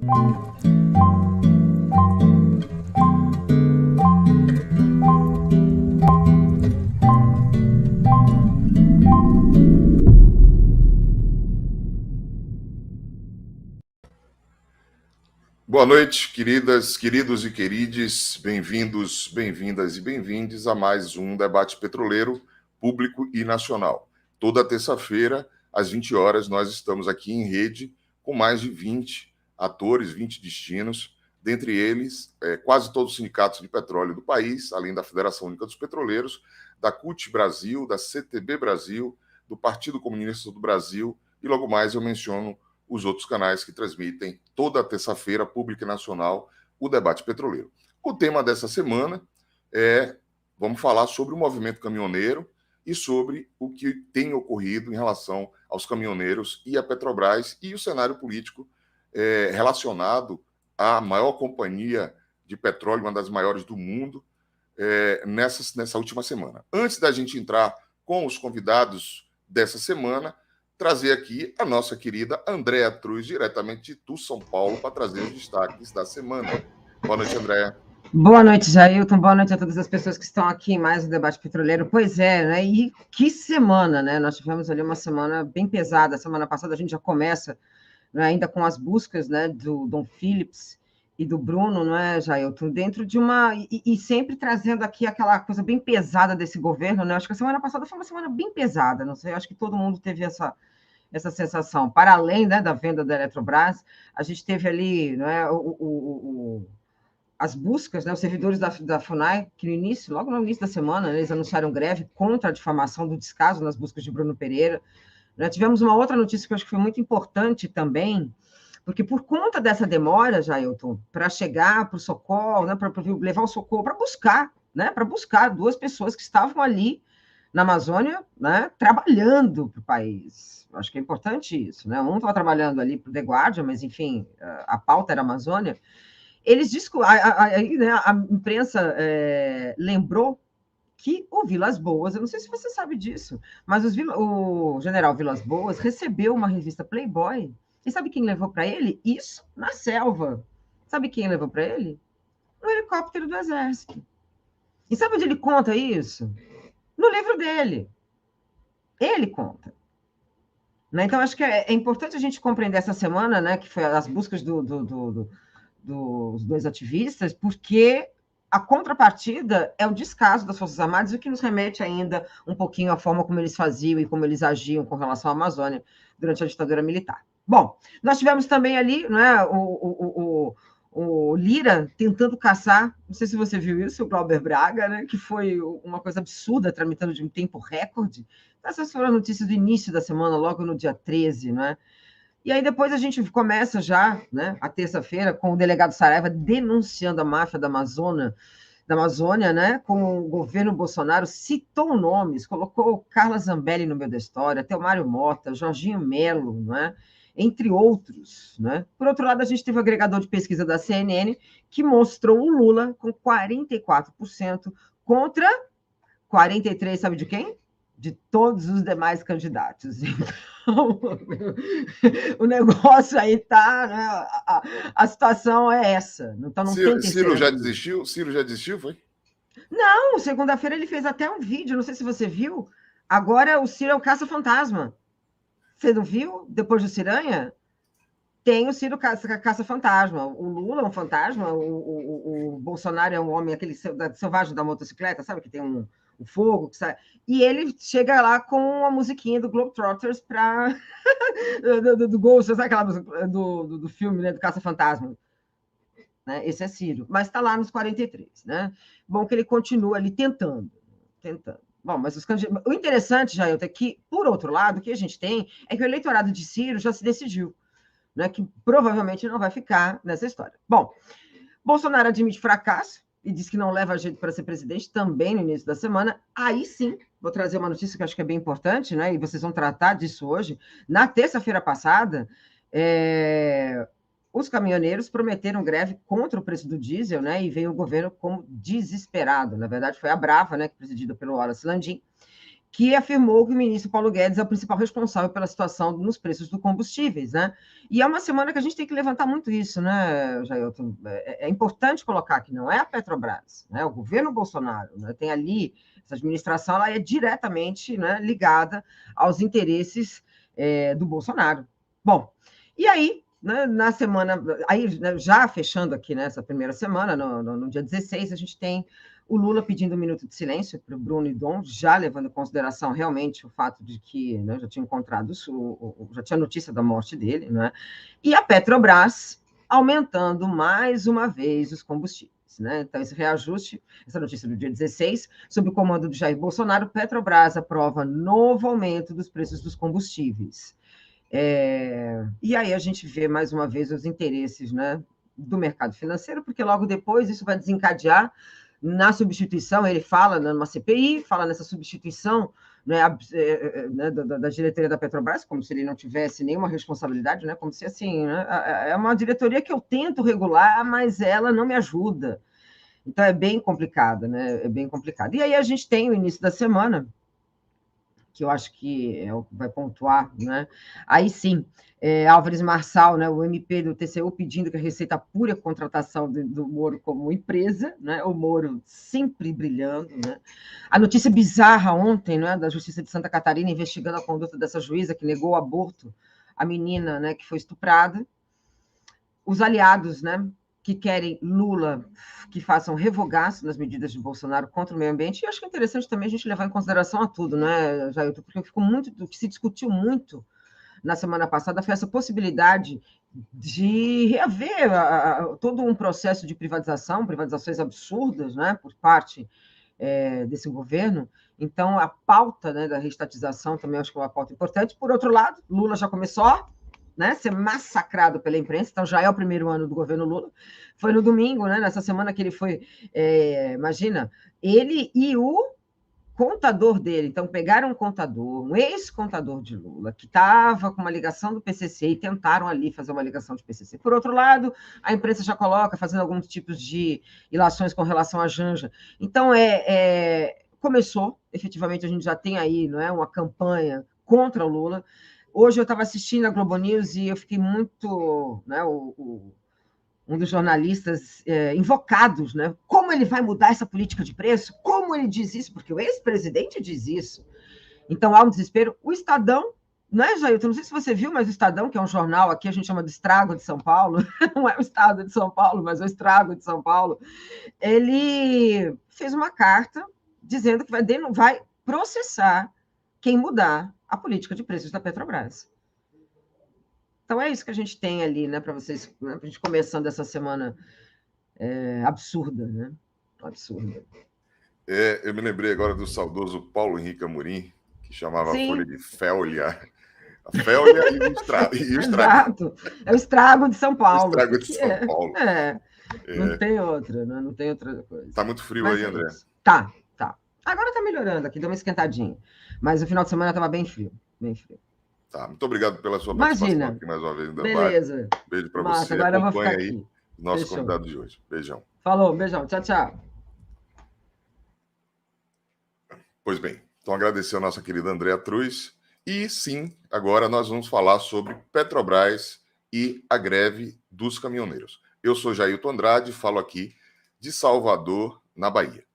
Boa noite, queridas, queridos e querides, bem-vindos, bem-vindas e bem-vindes a mais um debate petroleiro público e nacional. Toda terça-feira, às 20 horas, nós estamos aqui em rede com mais de 20 atores, 20 destinos, dentre eles quase todos os sindicatos de petróleo do país, além da Federação Única dos Petroleiros, da CUT Brasil, da CTB Brasil, do Partido Comunista do Brasil, e logo mais eu menciono os outros canais que transmitem toda terça-feira, pública e nacional, o debate petroleiro. O tema dessa semana vamos falar sobre o movimento caminhoneiro e sobre o que tem ocorrido em relação aos caminhoneiros e a Petrobras e o cenário político relacionado à maior companhia de petróleo, uma das maiores do mundo, nessa última semana. Antes da gente entrar com os convidados dessa semana, trazer aqui a nossa querida Andréa Truz, diretamente de Itu, São Paulo, para trazer os destaques da semana. Boa noite, Andréa. Boa noite, Jailton. Boa noite a todas as pessoas que estão aqui em mais um debate petroleiro. Pois é, né? E que semana, né? Nós tivemos ali uma semana bem pesada. Semana passada a gente já começa, né, ainda com as buscas, né, do Dom Phillips e do Bruno, não é, Jailton? Dentro de uma... E sempre trazendo aqui aquela coisa bem pesada desse governo, né? Acho que a semana passada foi uma semana bem pesada, não sei, acho que todo mundo teve essa sensação. Para além, né, da venda da Eletrobras, a gente teve ali, né, as buscas, né, os servidores da FUNAI, que logo no início da semana, né, eles anunciaram greve contra a difamação do descaso nas buscas de Bruno Pereira. Né, tivemos uma outra notícia que eu acho que foi muito importante também, porque por conta dessa demora, Jailton, para chegar para o socorro, né, para levar o socorro, para buscar duas pessoas que estavam ali na Amazônia, né, trabalhando para o país. Acho que é importante isso, né? Um estava trabalhando ali para o The Guardian, mas, enfim, a pauta era a Amazônia. Eles né, a imprensa lembrou que o Vilas Boas, eu não sei se você sabe disso, mas o general Vilas Boas recebeu uma revista Playboy, e sabe quem levou para ele? Isso na selva. Sabe quem levou para ele? Um helicóptero do Exército. E sabe onde ele conta isso? No livro dele. Ele conta. Né? Então, acho que é importante a gente compreender essa semana, né, que foi as buscas dos dois ativistas, porque a contrapartida é o descaso das Forças Armadas, o que nos remete ainda um pouquinho à forma como eles faziam e como eles agiam com relação à Amazônia durante a ditadura militar. Bom, nós tivemos também ali, né, o Lira tentando caçar, não sei se você viu isso, o Glauber Braga, né, que foi uma coisa absurda, tramitando de um tempo recorde. Essas foram as notícias do início da semana, logo no dia 13, né? E aí depois a gente começa já, né, a terça-feira, com o delegado Saraiva denunciando a máfia da Amazônia, né, com o governo Bolsonaro, citou nomes, colocou Carla Zambelli no meio da história, Mário Mota, Jorginho Melo, né, entre outros. Né? Por outro lado, a gente teve o agregador de pesquisa da CNN, que mostrou o Lula com 44% contra 43%, sabe de quem? De todos os demais candidatos. Então, o negócio aí tá, né? A situação é essa. Então não tem Ciro já desistiu? Ciro já desistiu, foi? Não, segunda-feira ele fez até um vídeo, não sei se você viu. Agora o Ciro é o caça-fantasma. Você não viu? Depois do Ciranha? Tem o Ciro caça-fantasma. O Lula é um fantasma, o Bolsonaro é um homem, aquele selvagem da motocicleta, sabe? Que tem o fogo, que sai. E ele chega lá com a musiquinha do Globetrotters do Ghost, sabe aquela música do filme, né, do Caça-Fantasma? Né? Esse é Ciro, mas está lá nos 43, né? Bom que ele continua ali tentando. Bom, mas o interessante, Jailton, é que, por outro lado, o que a gente tem é que o eleitorado de Ciro já se decidiu, né, que provavelmente não vai ficar nessa história. Bom, Bolsonaro admite fracasso e diz que não leva jeito para ser presidente também no início da semana. Aí sim, vou trazer uma notícia que eu acho que é bem importante, né, e vocês vão tratar disso hoje. Na terça-feira passada, os caminhoneiros prometeram greve contra o preço do diesel, né, e veio o governo como desesperado. Na verdade, foi a Brava, né, presidida pelo Wallace Landim, que afirmou que o ministro Paulo Guedes é o principal responsável pela situação nos preços dos combustíveis, né? E é uma semana que a gente tem que levantar muito isso, né, Jailton? É importante colocar que não é a Petrobras, né? O governo Bolsonaro, né, tem ali, essa administração, ela é diretamente, né, ligada aos interesses do Bolsonaro. Bom, e aí, né, na semana, aí, né, já fechando aqui nessa primeira semana, no dia 16, a gente tem o Lula pedindo um minuto de silêncio para o Bruno e Dom, já levando em consideração realmente o fato de que, né, já tinha encontrado, já tinha notícia da morte dele, né? E a Petrobras aumentando mais uma vez os combustíveis. Né? Então, esse reajuste, essa notícia do dia 16, sob o comando de Jair Bolsonaro, Petrobras aprova novo aumento dos preços dos combustíveis. E aí a gente vê mais uma vez os interesses, né, do mercado financeiro, porque logo depois isso vai desencadear na substituição, ele fala numa CPI, fala nessa substituição, né, da diretoria da Petrobras, como se ele não tivesse nenhuma responsabilidade, né, como se assim, né, é uma diretoria que eu tento regular, mas ela não me ajuda. Então é bem complicada, né? É bem complicado. E aí a gente tem o início da semana, que eu acho que vai pontuar, né? Aí sim, Álvares Marçal, né, o MP do TCU, pedindo que a Receita apure a contratação do Moro como empresa, né? O Moro sempre brilhando, né? A notícia bizarra ontem, né, da Justiça de Santa Catarina investigando a conduta dessa juíza que negou o aborto à menina, né, que foi estuprada. Os aliados, né, que querem Lula que façam revogaço nas medidas de Bolsonaro contra o meio ambiente. E acho que é interessante também a gente levar em consideração a tudo, né, Jailton? Porque ficou muito, o que se discutiu muito na semana passada foi essa possibilidade de reaver todo um processo de privatizações absurdas, né, por parte desse governo. Então, a pauta, né, da reestatização também acho que é uma pauta importante. Por outro lado, Lula já começou, né, ser massacrado pela imprensa, então já é o primeiro ano do governo Lula. Foi no domingo, né, nessa semana que ele foi, imagina, ele e o contador dele, então pegaram um contador, um ex-contador de Lula, que estava com uma ligação do PCC e tentaram ali fazer uma ligação de PCC. Por outro lado, a imprensa já coloca, fazendo alguns tipos de ilações com relação à Janja. Então, começou, efetivamente, a gente já tem aí, não é, uma campanha contra o Lula. Hoje eu estava assistindo a Globo News e eu fiquei muito, né, um dos jornalistas invocados, né? Como ele vai mudar essa política de preço? Como ele diz isso? Porque o ex-presidente diz isso. Então há um desespero. O Estadão, né, Jailton? Não sei se você viu, mas o Estadão, que é um jornal aqui, a gente chama de Estrago de São Paulo, não é o Estado de São Paulo, mas é o Estrago de São Paulo, ele fez uma carta dizendo que vai processar quem mudar a política de preços da Petrobras. Então é isso que a gente tem ali, né, para vocês, né, para a gente começando essa semana absurda, né? Absurda. Eu me lembrei agora do saudoso Paulo Henrique Amorim, que chamava Sim. a Folha de Féulia. A Féulia e o estrago. Exato. É o Estrago de São Paulo. O Estrago de São Paulo. Não tem outra, né? Não tem outra coisa. Tá muito frio aí, André? Tá. Agora tá melhorando aqui, deu uma esquentadinha. Mas o final de semana tava bem frio, bem frio. Tá, muito obrigado pela sua participação aqui mais uma vez no debate. Beleza. Beijo para você. Agora eu vou Acompanhe ficar aí aqui. o nosso convidado de hoje. Beijão. Falou, beijão. Tchau, tchau. Pois bem, então agradecer a nossa querida Andréa Truz. E sim, agora nós vamos falar sobre Petrobras e a greve dos caminhoneiros. Eu sou Jailton Andrade, falo aqui de Salvador, na Bahia.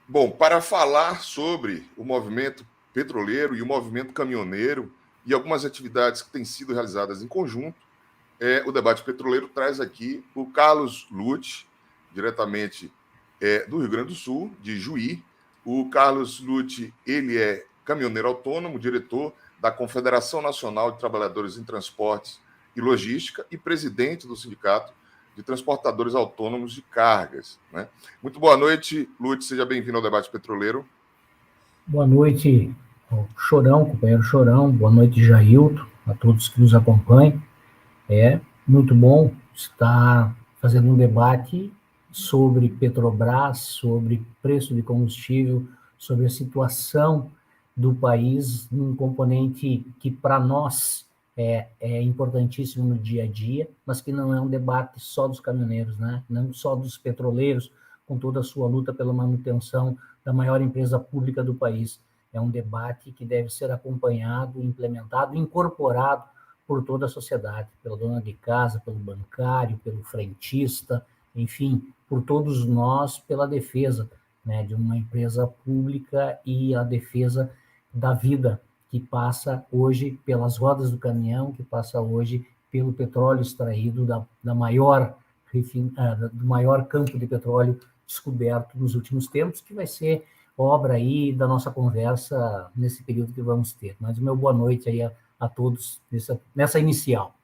Bom, para falar sobre o movimento petroleiro e o movimento caminhoneiro e algumas atividades que têm sido realizadas em conjunto, o Debate Petroleiro traz aqui o Carlos Lute, diretamente do Rio Grande do Sul, de Juí. O Carlos Lute, ele é caminhoneiro autônomo, diretor da Confederação Nacional de Trabalhadores em Transportes e Logística e presidente do Sindicato de Transportadores Autônomos de Cargas. Né? Muito boa noite, Lute, seja bem-vindo ao Debate Petroleiro. Boa noite, o Chorão, companheiro Chorão, boa noite, Jailton, a todos que nos acompanham. É muito bom estar fazendo um debate sobre Petrobras, sobre preço de combustível, sobre a situação do país, num componente que para nós é importantíssimo no dia a dia, mas que não é um debate só dos caminhoneiros, né? Não só dos petroleiros, com toda a sua luta pela manutenção da maior empresa pública do país. É um debate que deve ser acompanhado, implementado, incorporado por toda a sociedade, pela dona de casa, pelo bancário, pelo frentista, enfim, por todos nós, pela defesa, né, de uma empresa pública e a defesa da vida que passa hoje pelas rodas do caminhão, que passa hoje pelo petróleo extraído do maior campo de petróleo descoberto nos últimos tempos, que vai ser obra aí da nossa conversa nesse período que vamos ter. Mas o meu boa noite aí a todos nessa inicial.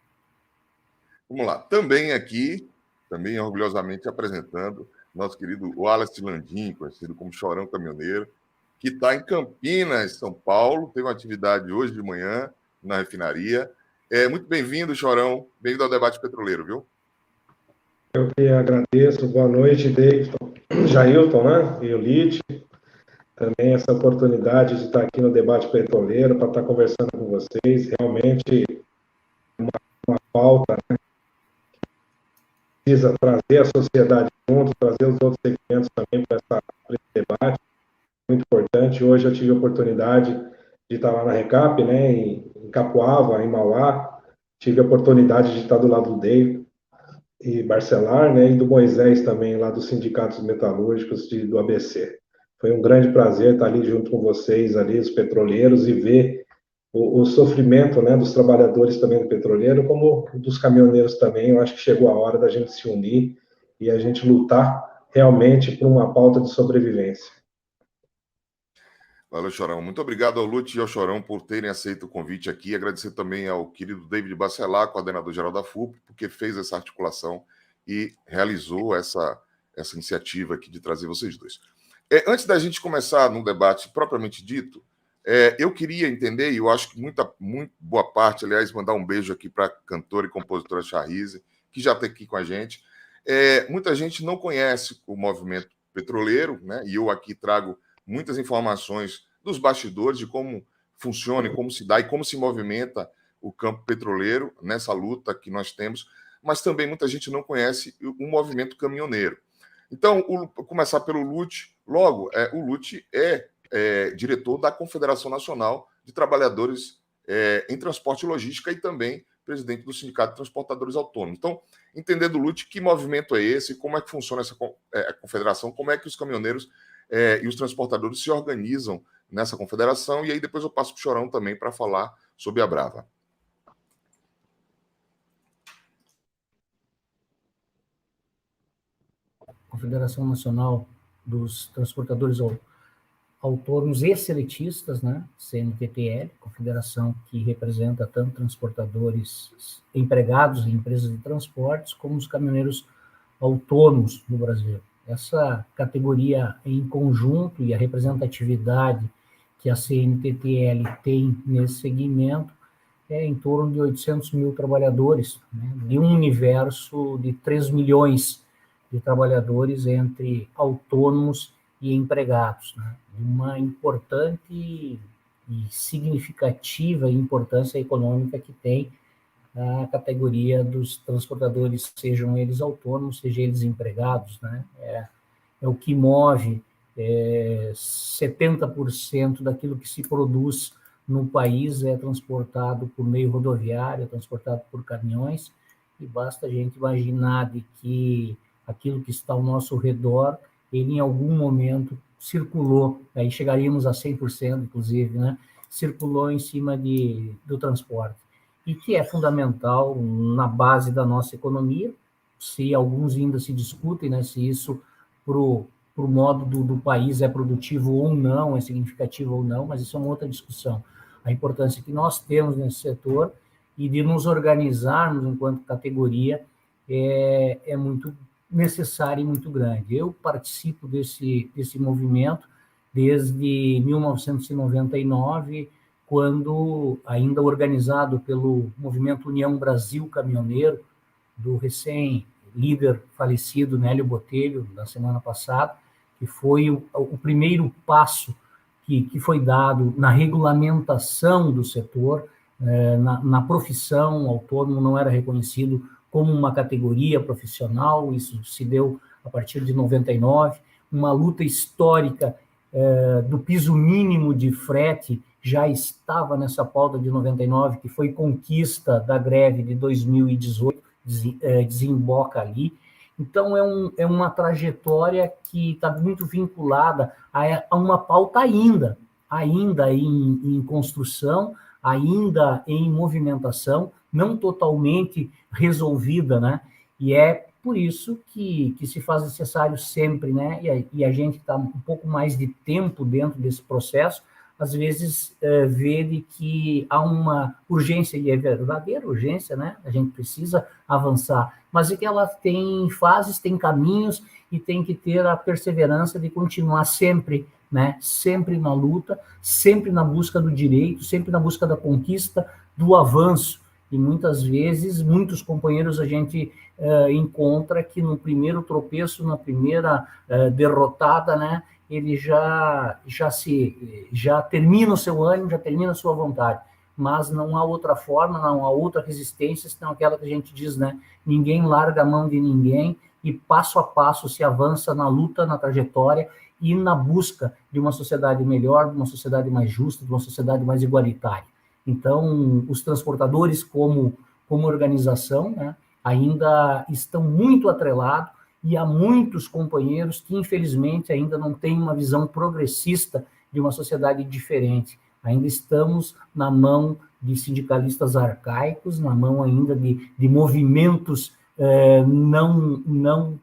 Vamos lá. Também aqui, também orgulhosamente apresentando nosso querido Wallace Landim, conhecido como Chorão Caminhoneiro, que está em Campinas, São Paulo, teve uma atividade hoje de manhã na refinaria. Muito bem-vindo, Chorão. Bem-vindo ao Debate Petroleiro, viu? Eu que agradeço. Boa noite, Davidson, Jailton, né? E o Lite. Também essa oportunidade de estar aqui no Debate Petroleiro para estar conversando com vocês. Realmente uma pauta, né? Precisa trazer a sociedade junto, trazer os outros segmentos também para esse debate. Muito importante. Hoje eu tive a oportunidade de estar lá na Recap, né? Em Capoava, em Mauá. Tive a oportunidade de estar do lado do David e Barcelar, né, e do Moisés também, lá dos sindicatos metalúrgicos do ABC. Foi um grande prazer estar ali junto com vocês, ali, os petroleiros, e ver o sofrimento, né, dos trabalhadores também do petroleiro, como dos caminhoneiros também. Eu acho que chegou a hora da gente se unir e a gente lutar realmente por uma pauta de sobrevivência. Valeu, Chorão. Muito obrigado ao Lute e ao Chorão por terem aceito o convite aqui. Agradecer também ao querido David Bacelar, coordenador-geral da FUP, porque fez essa articulação e realizou essa iniciativa aqui de trazer vocês dois. Antes da gente começar no debate propriamente dito, eu queria entender, e eu acho que muito boa parte, aliás, mandar um beijo aqui para a cantora e compositora Charrize, que já está aqui com a gente. Muita gente não conhece o movimento petroleiro, né? E eu aqui trago muitas informações dos bastidores de como funciona e como se dá e como se movimenta o campo petroleiro nessa luta que nós temos, mas também muita gente não conhece o movimento caminhoneiro. Então, vou começar pelo Lute. Logo, o Lute é diretor da Confederação Nacional de Trabalhadores em Transporte e Logística e também presidente do Sindicato de Transportadores Autônomos. Então, entender do Lute que movimento é esse, como é que funciona essa confederação, como é que os caminhoneiros e os transportadores se organizam nessa confederação, e aí depois eu passo para o Chorão também para falar sobre a Brava. Confederação Nacional dos Transportadores Autônomos e Seletistas, né? CNTTL, confederação que representa tanto transportadores empregados em empresas de transportes, como os caminhoneiros autônomos no Brasil. Essa categoria em conjunto e a representatividade que a CNTTL tem nesse segmento é em torno de 800 mil trabalhadores, né, de um universo de 3 milhões de trabalhadores entre autônomos e empregados, né, de uma importante e significativa importância econômica que tem a categoria dos transportadores, sejam eles autônomos, sejam eles empregados, né? É o que move 70% daquilo que se produz no país é transportado por meio rodoviário, é transportado por caminhões, e basta a gente imaginar de que aquilo que está ao nosso redor, ele em algum momento circulou, aí chegaríamos a 100%, inclusive, né? Circulou em cima do transporte, e que é fundamental na base da nossa economia. Se alguns ainda se discutem, né, se isso para o modo do país é produtivo ou não, é significativo ou não, mas isso é uma outra discussão. A importância que nós temos nesse setor e de nos organizarmos enquanto categoria é muito necessária e muito grande. Eu participo desse movimento desde 1999, quando, ainda organizado pelo Movimento União Brasil Caminhoneiro, do recém-líder falecido Nélio Botelho, da semana passada, que foi o primeiro passo que foi dado na regulamentação do setor, na profissão. Autônomo não era reconhecido como uma categoria profissional, isso se deu a partir de 99, uma luta histórica do piso mínimo de frete já estava nessa pauta de 99, que foi conquista da greve de 2018, desemboca ali. Então, é uma trajetória que está muito vinculada a uma pauta ainda em construção, ainda em movimentação, não totalmente resolvida, né? E é por isso que se faz necessário sempre, né? E a gente está um pouco mais de tempo dentro desse processo, às vezes vê de que há uma urgência, e é verdadeira urgência, né? A gente precisa avançar, mas é que ela tem fases, tem caminhos, e tem que ter a perseverança de continuar sempre, né? Sempre na luta, sempre na busca do direito, sempre na busca da conquista, do avanço. E muitas vezes, muitos companheiros a gente encontra que no primeiro tropeço, na primeira derrotada, né? Ele já termina o seu ânimo, já termina a sua vontade, mas não há outra forma, não há outra resistência, senão aquela que a gente diz, né? Ninguém larga a mão de ninguém, e passo a passo se avança na luta, na trajetória e na busca de uma sociedade melhor, de uma sociedade mais justa, de uma sociedade mais igualitária. Então, os transportadores como organização, né, ainda estão muito atrelados, e há muitos companheiros que, infelizmente, ainda não têm uma visão progressista de uma sociedade diferente. Ainda estamos na mão de sindicalistas arcaicos, na mão ainda de movimentos não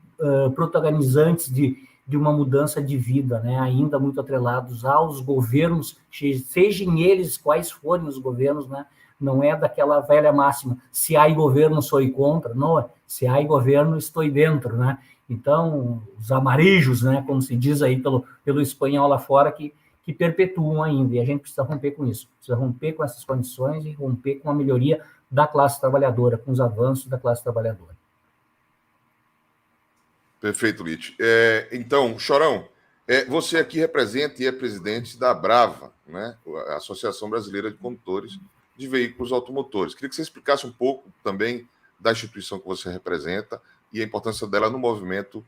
protagonizantes de uma mudança de vida, né? Ainda muito atrelados aos governos, sejam eles quais forem os governos, né? Não é daquela velha máxima, se há governo, sou contra, não, se há governo, estou dentro, né? Então, os amarijos, né, como se diz aí pelo espanhol lá fora, que perpetuam ainda, e a gente precisa romper com isso, precisa romper com essas condições e romper com a melhoria da classe trabalhadora, com os avanços da classe trabalhadora. Perfeito, Lite. Então, Chorão, você aqui representa e é presidente da Brava, né, a Associação Brasileira de Condutores de Veículos Automotores. Queria que você explicasse um pouco também da instituição que você representa e a importância dela no movimento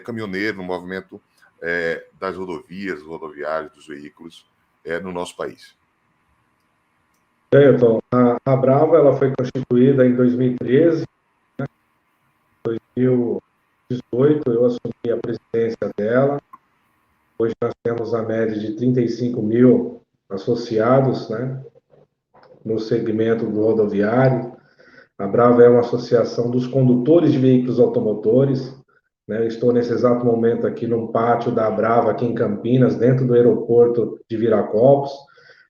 caminhoneiro, no movimento das rodovias, rodoviários, dos veículos no nosso país. Então, a Brava ela foi constituída em 2013, né? Em 2018 eu assumi a presidência dela. Hoje nós temos a média de 35 mil associados, né, no segmento do rodoviário. A Brava é uma associação dos condutores de veículos automotores, né? Eu estou nesse exato momento aqui num pátio da Brava, aqui em Campinas, dentro do aeroporto de Viracopos,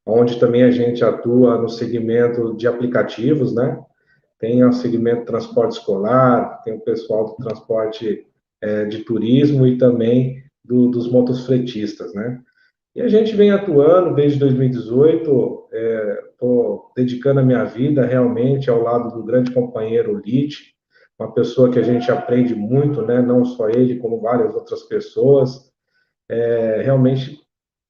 onde também a gente atua no segmento de aplicativos, né? Tem o segmento de transporte escolar, tem o pessoal do transporte de turismo e também dos motofretistas, né? E a gente vem atuando desde 2018, estou dedicando a minha vida realmente ao lado do grande companheiro Lite, uma pessoa que a gente aprende muito, né? Não só ele, como várias outras pessoas, realmente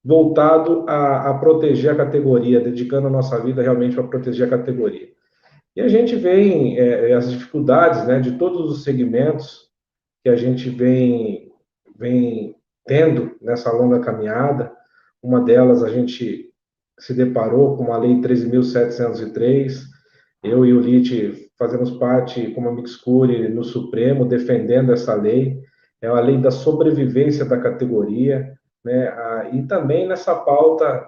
voltado a proteger a categoria, dedicando a nossa vida realmente para proteger a categoria. E a gente vem, as dificuldades, né, de todos os segmentos que a gente vem tendo nessa longa caminhada. Uma delas, a gente se deparou com a Lei 13.703. Eu e o Lite fazemos parte, como amicus-curiae, no Supremo, defendendo essa lei. É a lei da sobrevivência da categoria, né? E também nessa pauta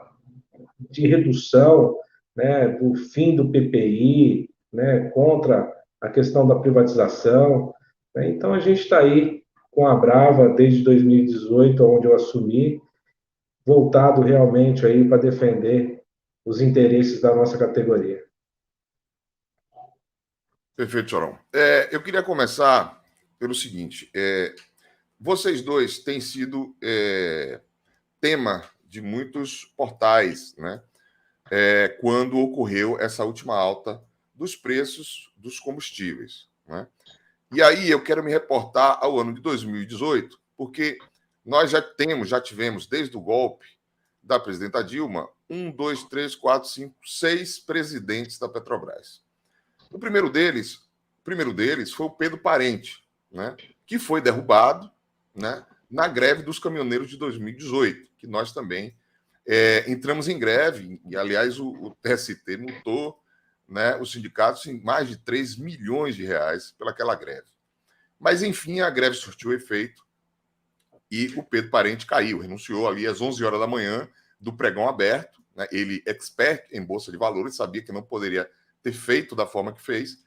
de redução, né, do fim do PPI, né, contra a questão da privatização, né? Então, a gente está aí com a Brava desde 2018, onde eu assumi, voltado realmente aí para defender os interesses da nossa categoria. Perfeito, Chorão. Eu queria começar pelo seguinte: vocês dois têm sido tema de muitos portais, né? Quando ocorreu essa última alta dos preços dos combustíveis, né? E aí eu quero me reportar ao ano de 2018, porque nós já tivemos, desde o golpe da presidenta Dilma, 6 presidentes da Petrobras. O primeiro deles foi o Pedro Parente, né, que foi derrubado, né, na greve dos caminhoneiros de 2018, que nós também entramos em greve, e, aliás, o TST multou, né, os sindicatos em mais de 3 milhões de reais pelaquela greve. Mas, enfim, a greve surtiu efeito e o Pedro Parente caiu, renunciou ali às 11 horas da manhã do pregão aberto, né? Ele, expert em Bolsa de Valores, sabia que não poderia ter feito da forma que fez,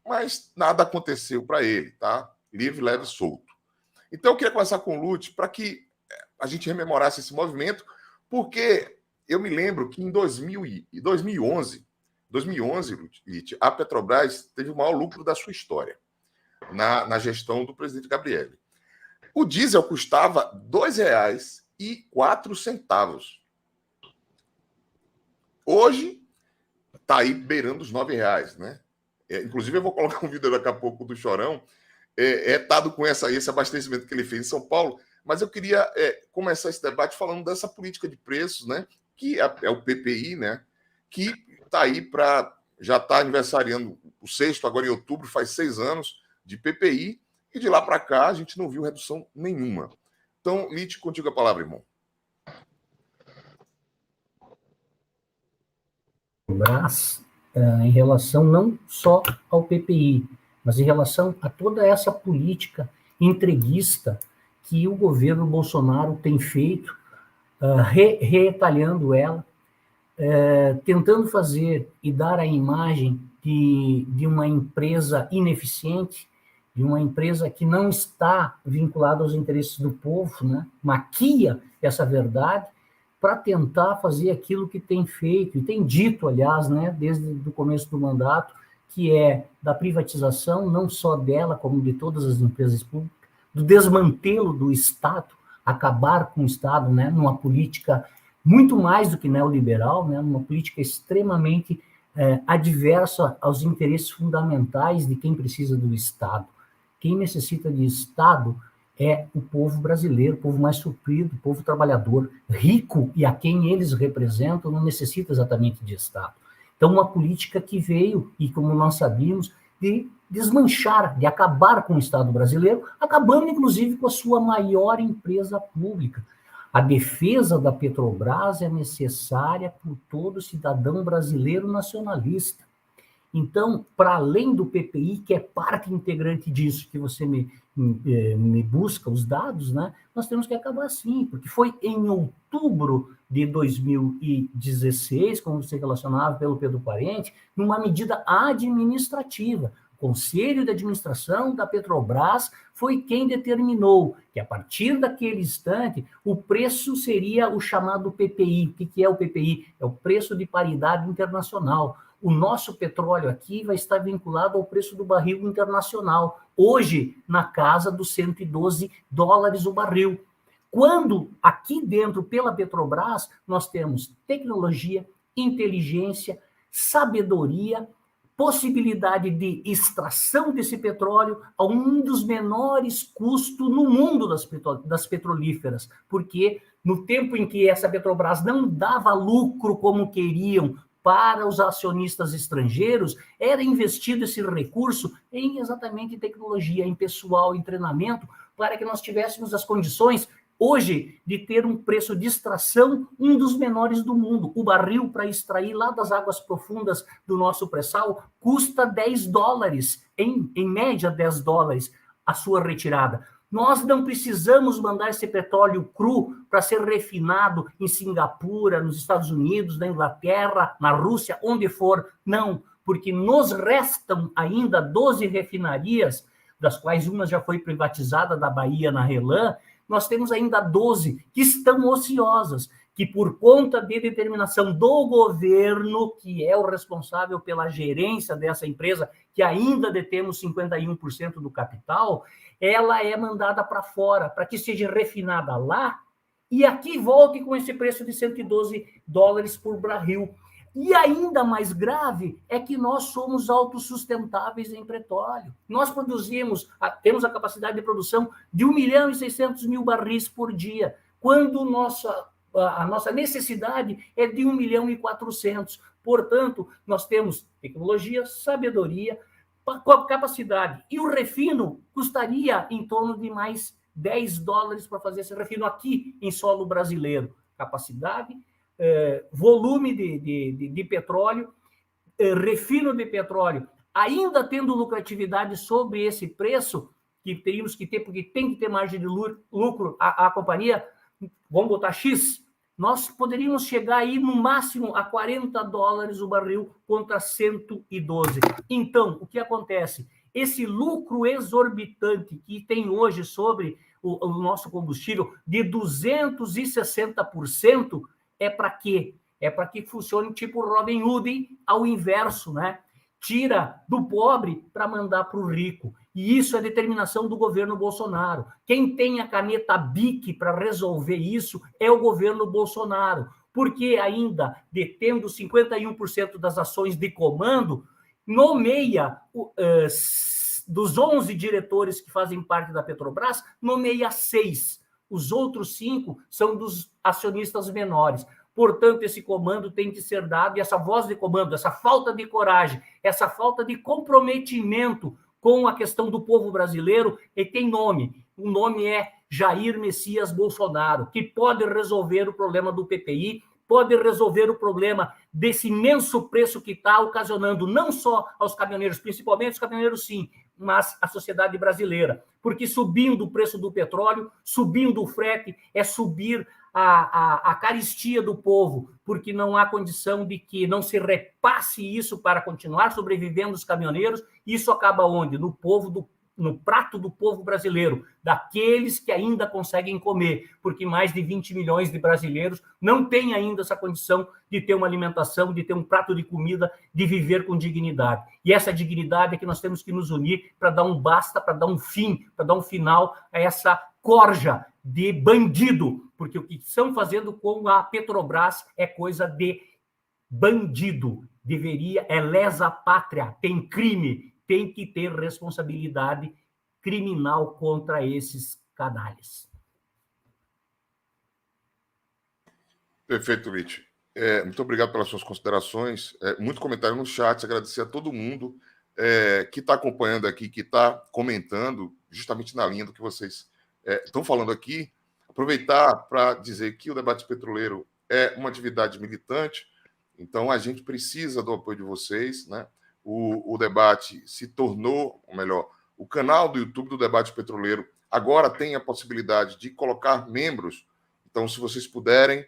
mas nada aconteceu para ele, tá? Livre, leve, solto. Então, eu queria começar com o Lute para que a gente rememorasse esse movimento, porque eu me lembro que em 2011, Lute, a Petrobras teve o maior lucro da sua história na gestão do presidente Gabrielli. O diesel custava R$ 2,04. Hoje está aí beirando os R$ 9,00, né? Inclusive, eu vou colocar um vídeo daqui a pouco do Chorão, retado com esse abastecimento que ele fez em São Paulo, mas eu queria começar esse debate falando dessa política de preços, né? Que é o PPI, né? Que está aí já está aniversariando o 6º, agora em outubro, faz 6 anos de PPI, e de lá para cá a gente não viu redução nenhuma. Então, Lite, contigo a palavra, irmão. Em relação não só ao PPI, mas em relação a toda essa política entreguista que o governo Bolsonaro tem feito, retalhando ela, tentando fazer e dar a imagem de uma empresa ineficiente, de uma empresa que não está vinculada aos interesses do povo, né? Maquia essa verdade para tentar fazer aquilo que tem feito, e tem dito, aliás, né, desde o começo do mandato, que é da privatização, não só dela, como de todas as empresas públicas, do desmantelo do Estado, acabar com o Estado, né, numa política muito mais do que neoliberal, né, numa política extremamente adversa aos interesses fundamentais de quem precisa do Estado. Quem necessita de Estado é o povo brasileiro, o povo mais sofrido, o povo trabalhador, rico, e a quem eles representam não necessita exatamente de Estado. Então, uma política que veio, e como nós sabíamos, de desmanchar, de acabar com o Estado brasileiro, acabando, inclusive, com a sua maior empresa pública. A defesa da Petrobras é necessária por todo cidadão brasileiro nacionalista. Então, para além do PPI, que é parte integrante disso, que você me busca os dados, né, nós temos que acabar assim, porque foi em outubro de 2016, como você relacionava pelo Pedro Parente, numa medida administrativa. O Conselho de Administração da Petrobras foi quem determinou que, a partir daquele instante, o preço seria o chamado PPI. O que é o PPI? É o preço de paridade internacional. O nosso petróleo aqui vai estar vinculado ao preço do barril internacional, hoje na casa dos $112 o barril. Quando aqui dentro, pela Petrobras, nós temos tecnologia, inteligência, sabedoria, possibilidade de extração desse petróleo a um dos menores custos no mundo das petrolíferas, porque no tempo em que essa Petrobras não dava lucro como queriam para os acionistas estrangeiros, era investido esse recurso em exatamente tecnologia, em pessoal, em treinamento, para que nós tivéssemos as condições, hoje, de ter um preço de extração um dos menores do mundo. O barril, para extrair lá das águas profundas do nosso pré-sal, custa $10, em média $10, a sua retirada. Nós não precisamos mandar esse petróleo cru para ser refinado em Singapura, nos Estados Unidos, na Inglaterra, na Rússia, onde for. Não, porque nos restam ainda 12 refinarias, das quais uma já foi privatizada, da Bahia, na Relan. Nós temos ainda 12 que estão ociosas, que por conta de determinação do governo, que é o responsável pela gerência dessa empresa, que ainda detemos 51% do capital, ela é mandada para fora, para que seja refinada lá e aqui volte com esse preço de $112 por barril. E ainda mais grave é que nós somos autossustentáveis em petróleo. Nós temos a capacidade de produção de 1.600.000 barris por dia, quando a nossa necessidade é de 1.400.000. Portanto, nós temos tecnologia, sabedoria, capacidade. E o refino custaria em torno de mais $10 para fazer esse refino aqui em solo brasileiro. Capacidade, volume de petróleo, refino de petróleo, ainda tendo lucratividade sobre esse preço que teríamos que ter, porque tem que ter margem de lucro a companhia, vamos botar X, nós poderíamos chegar aí no máximo a $40 o barril contra 112. Então, o que acontece? Esse lucro exorbitante que tem hoje sobre o nosso combustível de 260%, é para quê? É para que funcione tipo Robin Hood ao inverso, né? Tira do pobre para mandar para o rico. E isso é determinação do governo Bolsonaro. Quem tem a caneta BIC para resolver isso é o governo Bolsonaro, porque ainda detendo 51% das ações de comando, nomeia dos 11 diretores que fazem parte da Petrobras, nomeia 6. Os outros 5 são dos acionistas menores. Portanto, esse comando tem que ser dado, e essa voz de comando, essa falta de coragem, essa falta de comprometimento com a questão do povo brasileiro, e tem nome. O nome é Jair Messias Bolsonaro, que pode resolver o problema do PPI, pode resolver o problema desse imenso preço que está ocasionando não só aos caminhoneiros, principalmente os caminhoneiros sim, mas a sociedade brasileira. Porque subindo o preço do petróleo, subindo o frete, é subir a caristia do povo, porque não há condição de que não se repasse isso para continuar sobrevivendo os caminhoneiros. Isso acaba onde? No prato do povo brasileiro, daqueles que ainda conseguem comer, porque mais de 20 milhões de brasileiros não têm ainda essa condição de ter uma alimentação, de ter um prato de comida, de viver com dignidade. E essa dignidade é que nós temos que nos unir para dar um basta, para dar um fim, para dar um final a essa corja de bandido, porque o que estão fazendo com a Petrobras é coisa de bandido. É lesa pátria, tem crime, tem que ter responsabilidade criminal contra esses canalhas. Perfeito, Rich. Muito obrigado pelas suas considerações. Muito comentário no chat. Agradecer a todo mundo que está acompanhando aqui, que está comentando, justamente na linha do que vocês estão falando aqui. Aproveitar para dizer que o debate petroleiro é uma atividade militante, então a gente precisa do apoio de vocês, né? O debate se tornou, ou melhor, o canal do YouTube do Debate Petroleiro agora tem a possibilidade de colocar membros. Então, se vocês puderem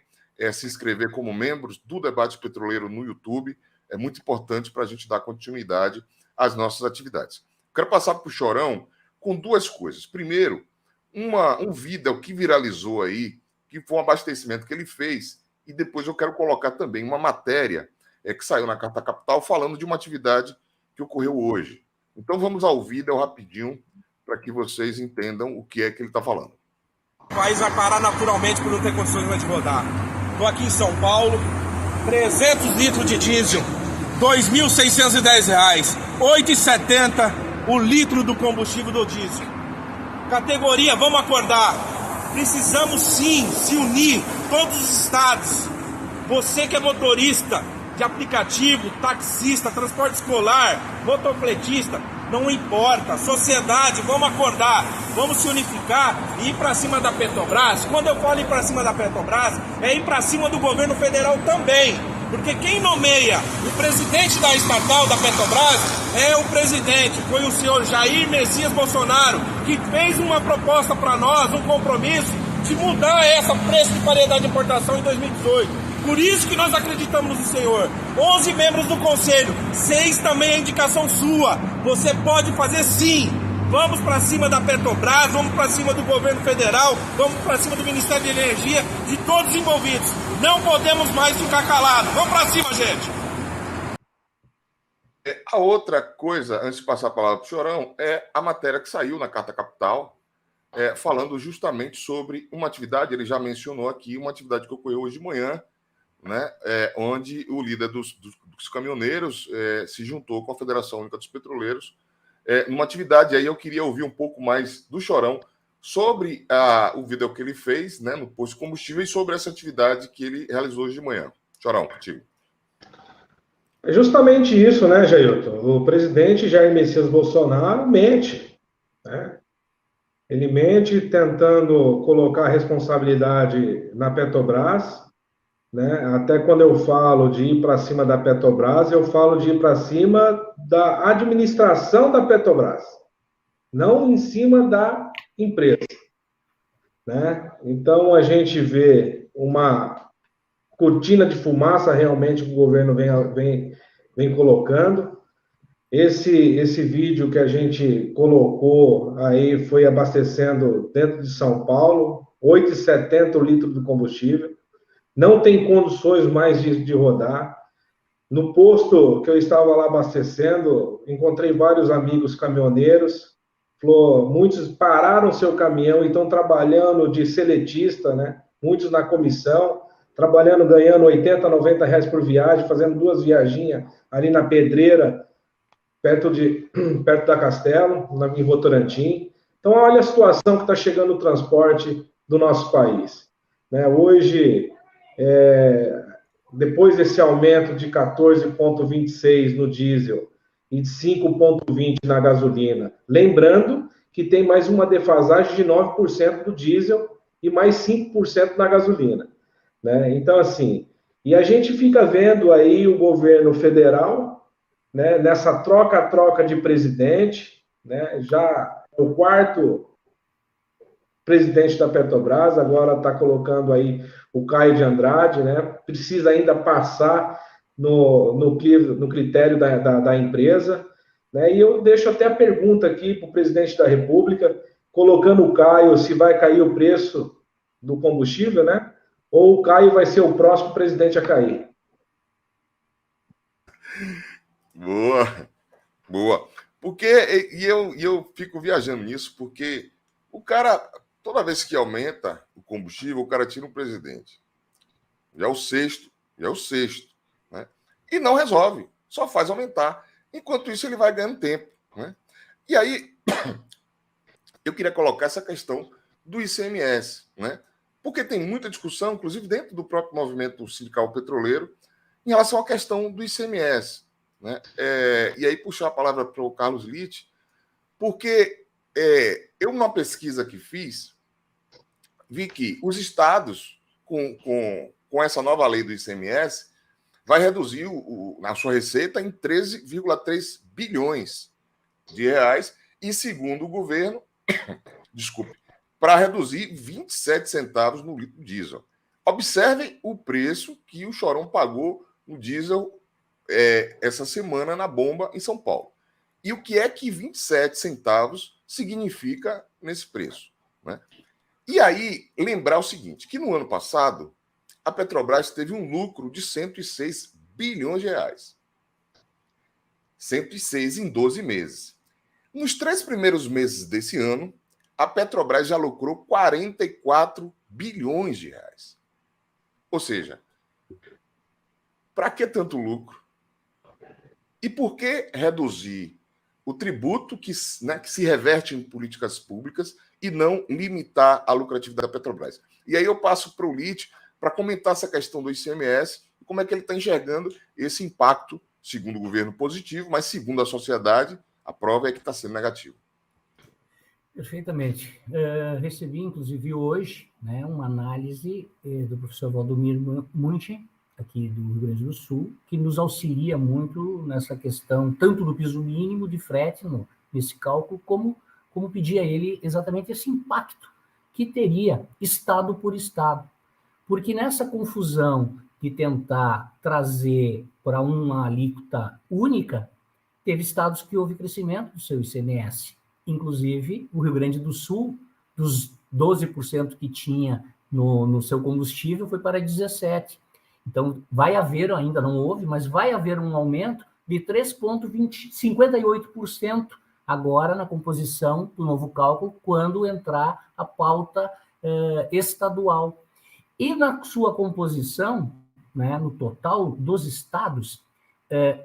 se inscrever como membros do Debate Petroleiro no YouTube, é muito importante para a gente dar continuidade às nossas atividades. Quero passar para o Chorão com duas coisas. Primeiro, um vídeo que viralizou aí, que foi um abastecimento que ele fez, e depois eu quero colocar também uma matéria que saiu na Carta Capital falando de uma atividade que ocorreu hoje. Então vamos ao vídeo rapidinho para que vocês entendam o que é que ele está falando. O país vai parar naturalmente por não ter condições mais de rodar. Estou aqui em São Paulo, 300 litros de diesel, R$ 2.610, R$ 8,70 o litro do combustível do diesel. Categoria, vamos acordar. Precisamos sim se unir, todos os estados. Você que é motorista de aplicativo, taxista, transporte escolar, motociclista, não importa. Sociedade, vamos acordar, vamos se unificar e ir para cima da Petrobras. Quando eu falo ir para cima da Petrobras, é ir para cima do governo federal também. Porque quem nomeia o presidente da estatal da Petrobras é o presidente, foi o senhor Jair Messias Bolsonaro, que fez uma proposta para nós, um compromisso de mudar esse preço de paridade de importação em 2018. Por isso que nós acreditamos no senhor. 11 membros do conselho, 6 também é indicação sua. Você pode fazer sim. Vamos para cima da Petrobras, vamos para cima do governo federal, vamos para cima do Ministério de Energia, de todos os envolvidos. Não podemos mais ficar calados. Vamos para cima, gente. A outra coisa, antes de passar a palavra para o Chorão, é a matéria que saiu na Carta Capital, falando justamente sobre uma atividade, ele já mencionou aqui, uma atividade que ocorreu hoje de manhã, né, onde o líder dos caminhoneiros se juntou com a Federação Única dos Petroleiros, numa atividade. Aí eu queria ouvir um pouco mais do Chorão sobre o vídeo que ele fez, né, no posto de combustível, e sobre essa atividade que ele realizou hoje de manhã. Chorão, contigo. É justamente isso, né, Jailton? O presidente Jair Messias Bolsonaro mente, né? Ele mente tentando colocar a responsabilidade na Petrobras, né? Até quando eu falo de ir para cima da Petrobras, eu falo de ir para cima da administração da Petrobras, não em cima da empresa, né? Então a gente vê uma cortina de fumaça realmente que o governo vem colocando. Esse vídeo que a gente colocou aí foi abastecendo dentro de São Paulo, 8,70 o litro do combustível. Não tem condições mais de rodar. No posto que eu estava lá abastecendo, encontrei vários amigos caminhoneiros. Muitos pararam seu caminhão e estão trabalhando de seletista, né? Muitos na comissão, trabalhando, ganhando 80, 90 reais por viagem, fazendo 2 viaginhas ali na Pedreira, perto da Castelo, em Votorantim. Então, olha a situação que está chegando o transporte do nosso país, né? Hoje, depois desse aumento de 14,26 no diesel e de 5,20 na gasolina, lembrando que tem mais uma defasagem de 9% do diesel e mais 5% na gasolina, né? Então, assim, e a gente fica vendo aí o governo federal, né, nessa troca de presidente, né, já o 4º presidente da Petrobras, agora está colocando aí o Caio de Andrade, né, precisa ainda passar no critério da empresa, né, e eu deixo até a pergunta aqui para o presidente da República, colocando o Caio, se vai cair o preço do combustível, né, ou o Caio vai ser o próximo presidente a cair. Boa, boa. Porque, eu fico viajando nisso, porque o cara, toda vez que aumenta o combustível, o cara tira um presidente. Já é o sexto, né? E não resolve, só faz aumentar. Enquanto isso, ele vai ganhando tempo, né? E aí, eu queria colocar essa questão do ICMS, né? Porque tem muita discussão, inclusive dentro do próprio movimento sindical petroleiro, em relação à questão do ICMS, né? E aí puxar a palavra para o Carlos Litt, porque eu, numa pesquisa que fiz, vi que os estados, com essa nova lei do ICMS, vai reduzir a sua receita em 13,3 bilhões de reais, e segundo o governo, desculpe, para reduzir 27 centavos no litro diesel. Observem o preço que o Chorão pagou no diesel essa semana na bomba em São Paulo. E o que é que 27 centavos significa nesse preço, né? E aí, lembrar o seguinte, que no ano passado, a Petrobras teve um lucro de 106 bilhões de reais. 106 em 12 meses. Nos 3 primeiros meses desse ano, a Petrobras já lucrou 44 bilhões de reais. Ou seja, para que tanto lucro? E por que reduzir o tributo que se reverte em políticas públicas e não limitar a lucratividade da Petrobras? E aí eu passo para o Litt para comentar essa questão do ICMS e como é que ele está enxergando esse impacto, segundo o governo, positivo, mas segundo a sociedade, a prova é que está sendo negativo. Perfeitamente. Recebi, inclusive, hoje, né, uma análise do professor Valdomiro Munchen, aqui do Rio Grande do Sul, que nos auxilia muito nessa questão, tanto do piso mínimo de frete, nesse cálculo, como pedir a ele exatamente esse impacto que teria estado por estado. Porque nessa confusão de tentar trazer para uma alíquota única, teve estados que houve crescimento do seu ICMS. Inclusive, o Rio Grande do Sul, dos 12% que tinha no seu combustível, foi para 17%. Então, vai haver, ainda não houve, mas vai haver um aumento de 3,58% agora na composição do novo cálculo, quando entrar a pauta estadual. E na sua composição, né, no total dos estados,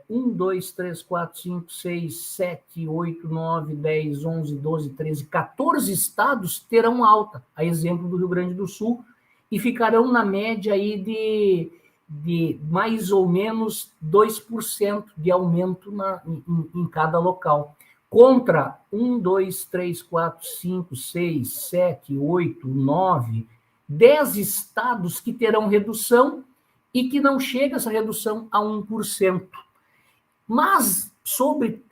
1, 2, 3, 4, 5, 6, 7, 8, 9, 10, 11, 12, 13, 14 estados terão alta, a exemplo do Rio Grande do Sul, e ficarão na média aí de mais ou menos 2% de aumento em cada local. Contra 1, 2, 3, 4, 5, 6, 7, 8, 9, 10 estados que terão redução e que não chega essa redução a 1%. Mas, sobre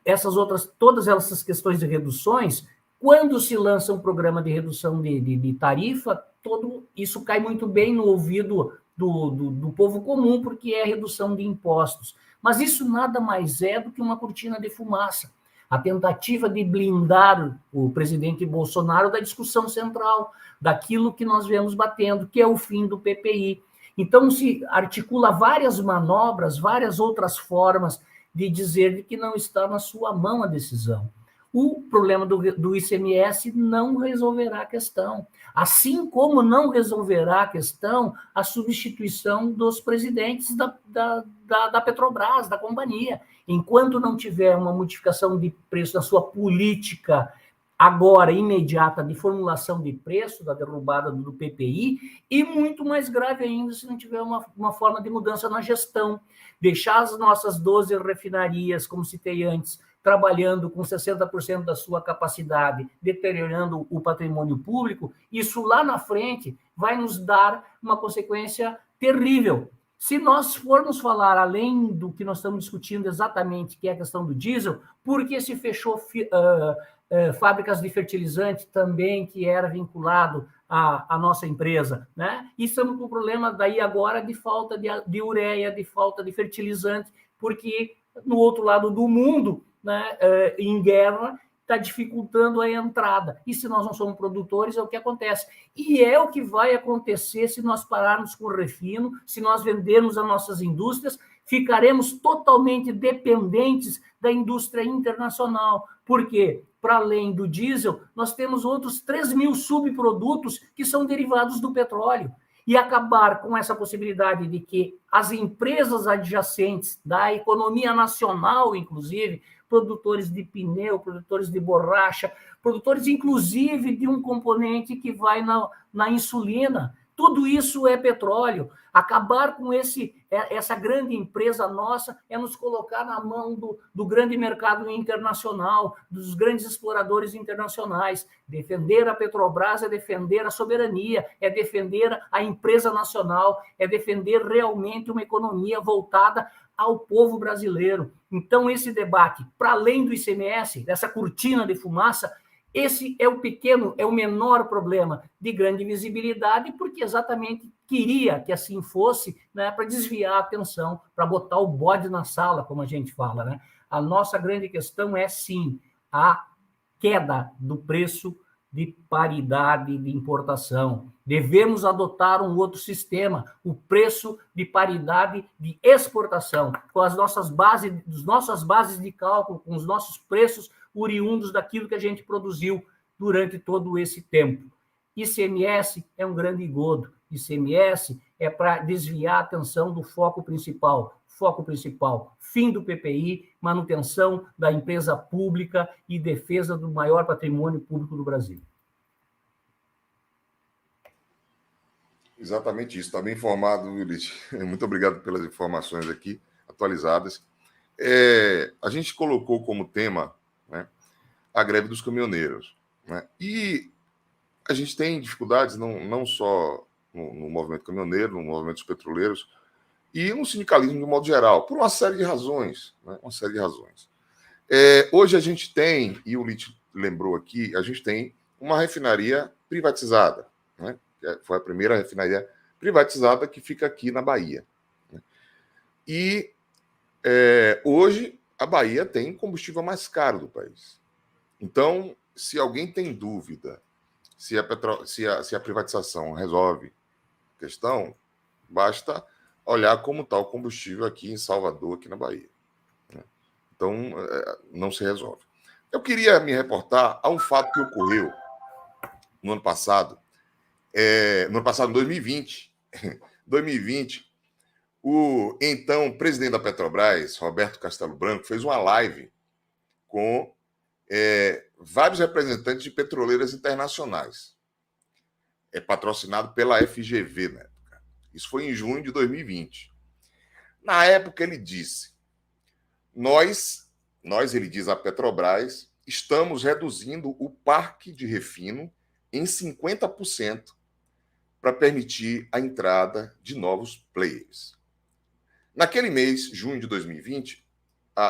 todas essas questões de reduções, quando se lança um programa de redução de tarifa, todo isso cai muito bem no ouvido do povo comum, porque é redução de impostos. Mas isso nada mais é do que uma cortina de fumaça. A tentativa de blindar o presidente Bolsonaro da discussão central, daquilo que nós vemos batendo, que é o fim do PPI. Então, se articula várias manobras, várias outras formas de dizer que não está na sua mão a decisão. O problema do ICMS não resolverá a questão, assim como não resolverá a questão a substituição dos presidentes da Petrobras, da companhia. Enquanto não tiver uma modificação de preço na sua política agora, imediata, de formulação de preço, da derrubada do PPI, e muito mais grave ainda se não tiver uma forma de mudança na gestão. Deixar as nossas 12 refinarias, como citei antes, trabalhando com 60% da sua capacidade, deteriorando o patrimônio público, isso lá na frente vai nos dar uma consequência terrível. Se nós formos falar além do que nós estamos discutindo exatamente, que é a questão do diesel, por que se fechou fábricas de fertilizante também, que era vinculado à nossa empresa, né? E estamos com o problema daí agora de falta de ureia, de falta de fertilizante, porque no outro lado do mundo, né, em guerra, está dificultando a entrada. E se nós não somos produtores, é o que acontece. E é o que vai acontecer se nós pararmos com o refino, se nós vendermos as nossas indústrias, ficaremos totalmente dependentes da indústria internacional. Por quê? Para além do diesel, nós temos outros 3 mil subprodutos que são derivados do petróleo. E acabar com essa possibilidade de que as empresas adjacentes da economia nacional, inclusive, produtores de pneu, produtores de borracha, produtores, inclusive, de um componente que vai na insulina. Tudo isso é petróleo. Acabar com essa grande empresa nossa é nos colocar na mão do grande mercado internacional, dos grandes exploradores internacionais. Defender a Petrobras é defender a soberania, é defender a empresa nacional, é defender realmente uma economia voltada ao povo brasileiro. Então, esse debate, para além do ICMS, dessa cortina de fumaça, esse é o menor problema de grande visibilidade, porque exatamente queria que assim fosse, né, para desviar a atenção, para botar o bode na sala, como a gente fala, né? A nossa grande questão é, sim, a queda do preço de paridade de importação. Devemos adotar um outro sistema, o preço de paridade de exportação, com as nossas bases de cálculo, com os nossos preços oriundos daquilo que a gente produziu durante todo esse tempo. ICMS é um grande engodo. ICMS é para desviar a atenção do foco principal. Foco principal, fim do PPI, manutenção da empresa pública e defesa do maior patrimônio público do Brasil. Exatamente isso. Está bem informado, Ulisses. Muito obrigado pelas informações aqui, atualizadas. A gente colocou como tema, né, a greve dos caminhoneiros, né? E a gente tem dificuldades não só no movimento caminhoneiro, no movimento dos petroleiros, e no sindicalismo de modo geral, por uma série de razões. Né? Uma série de razões. Hoje a gente tem, e o Ulisses lembrou aqui, a gente tem uma refinaria privatizada, né? Foi a primeira refinaria privatizada que fica aqui na Bahia. Né? E hoje a Bahia tem combustível mais caro do país. Então, se alguém tem dúvida se a privatização resolve a questão, basta olhar como está o combustível aqui em Salvador, aqui na Bahia. Então, não se resolve. Eu queria me reportar a um fato que ocorreu no ano passado, em 2020. 2020, o então presidente da Petrobras, Roberto Castelo Branco, fez uma live com vários representantes de petroleiras internacionais. É patrocinado pela FGV, né? Isso foi em junho de 2020. Na época, ele disse: nós, ele diz, a Petrobras, estamos reduzindo o parque de refino em 50% para permitir a entrada de novos players. Naquele mês, junho de 2020,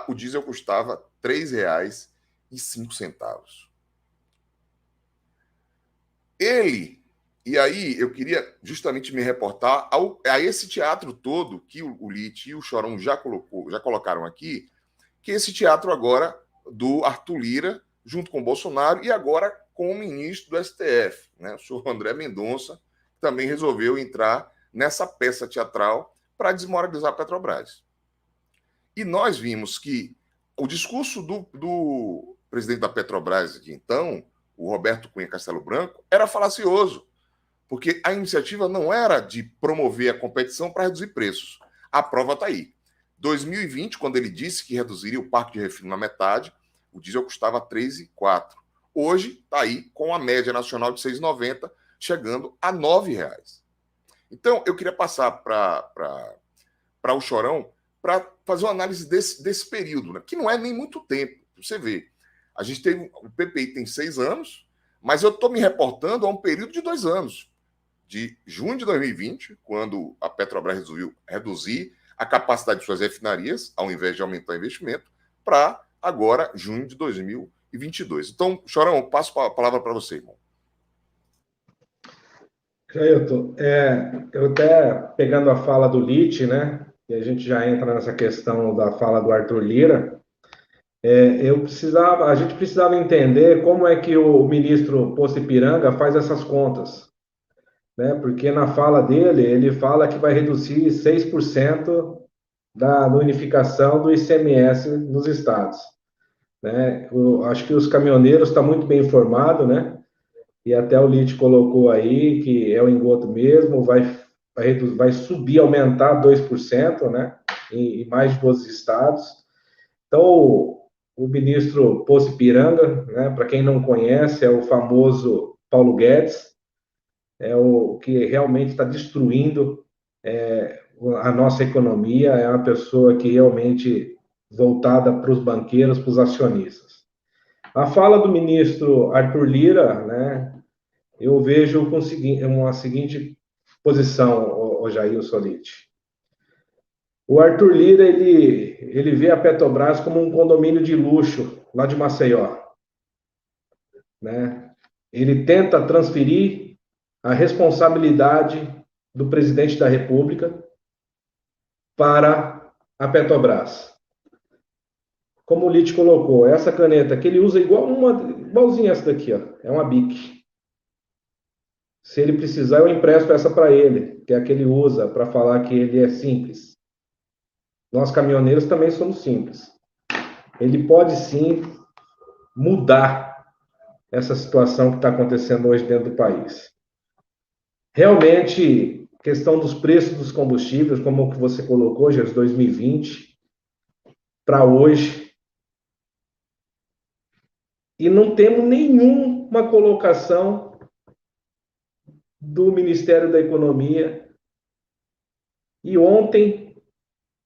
o diesel custava R$ 3,05. E aí eu queria justamente me reportar a esse teatro todo que o Litt e o Chorão já colocaram aqui, que é esse teatro agora do Arthur Lira, junto com o Bolsonaro, e agora com o ministro do STF, né, o senhor André Mendonça, que também resolveu entrar nessa peça teatral para desmoralizar a Petrobras. E nós vimos que o discurso do presidente da Petrobras de então, o Roberto Cunha Castelo Branco, era falacioso, porque a iniciativa não era de promover a competição para reduzir preços. A prova está aí. 2020, quando ele disse que reduziria o parque de refino na metade, o diesel custava R$ 3,04. Hoje está aí com a média nacional de R$ 6,90, chegando a R$ 9,00. Então, eu queria passar para o Chorão para fazer uma análise desse período, né? Que não é nem muito tempo. Você vê, a gente teve, o PPI tem 6 anos, mas eu estou me reportando a um período de 2 anos, de junho de 2020, quando a Petrobras resolveu reduzir a capacidade de suas refinarias, ao invés de aumentar o investimento, para agora, junho de 2022. Então, Chorão, eu passo a palavra para você, irmão. Cleito, eu até pegando a fala do Litt, né, e a gente já entra nessa questão da fala do Arthur Lira, a gente precisava entender como é que o ministro Poço Ipiranga faz essas contas, né, porque na fala dele, ele fala que vai reduzir 6% da unificação do ICMS nos estados, né. Acho que os caminhoneiros estão muito bem informados, né, e até o Litt colocou aí que é o engodo mesmo, vai subir, aumentar 2%, né, em mais de 12 estados. Então, o ministro Poço Ipiranga, né, para quem não conhece, é o famoso Paulo Guedes, é o que realmente está destruindo a nossa economia, é uma pessoa que realmente voltada para os banqueiros, para os acionistas. A fala do ministro Arthur Lira, né, eu vejo com uma seguinte posição, o Jailson Litt. O Arthur Lira, ele vê a Petrobras como um condomínio de luxo lá de Maceió, né? Ele tenta transferir a responsabilidade do presidente da República para a Petrobras. Como o Litt colocou, essa caneta que ele usa igualzinha essa daqui, ó, é uma Bic. Se ele precisar, eu empresto essa para ele, que é a que ele usa para falar que ele é simples. Nós caminhoneiros também somos simples. Ele pode sim mudar essa situação que está acontecendo hoje dentro do país. Realmente, questão dos preços dos combustíveis, como que você colocou, já de 2020 para hoje, e não temos nenhuma colocação do Ministério da Economia. E ontem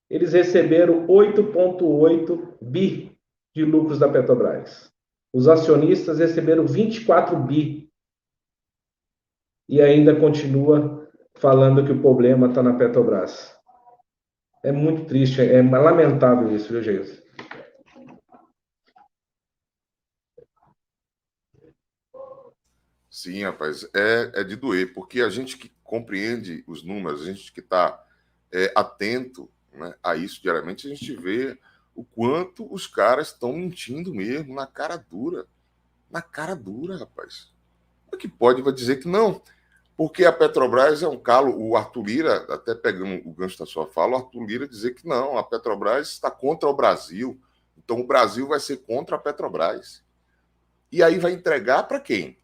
eles receberam 8,8 bi de lucros da Petrobras. Os acionistas receberam 24 bi. E ainda continua falando que o problema está na Petrobras. É muito triste, é lamentável isso, viu, Geilson? Sim, rapaz, é de doer, porque a gente que compreende os números, a gente que está atento, né, a isso diariamente, a gente vê o quanto os caras estão mentindo mesmo, na cara dura, rapaz. Como é que pode vai dizer que não? Porque a Petrobras é um calo, o Arthur Lira, até pegando o gancho da sua fala, o Arthur Lira dizer que não, a Petrobras está contra o Brasil, Então, o Brasil vai ser contra a Petrobras. E aí vai entregar para quem?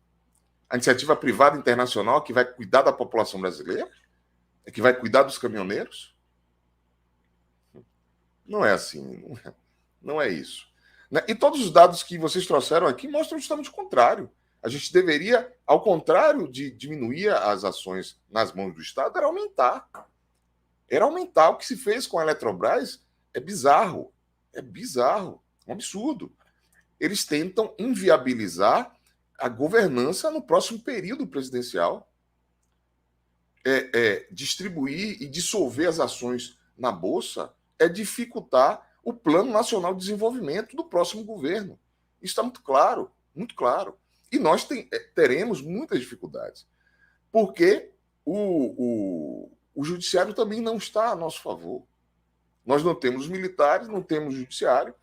A iniciativa privada internacional que vai cuidar da população brasileira? Que vai cuidar dos caminhoneiros? Não é assim. Não é isso. E todos os dados que vocês trouxeram aqui mostram justamente o contrário. A gente deveria, ao contrário de diminuir as ações nas mãos do Estado, era aumentar. Era aumentar. O que se fez com a Eletrobras é bizarro. É bizarro. É um absurdo. Eles tentam inviabilizar a governança no próximo período presidencial. Distribuir e dissolver as ações na Bolsa é dificultar o Plano Nacional de Desenvolvimento do próximo governo. Isso está muito claro, muito claro. E nós teremos muitas dificuldades, porque o judiciário também não está a nosso favor. Nós não temos militares, não temos judiciário.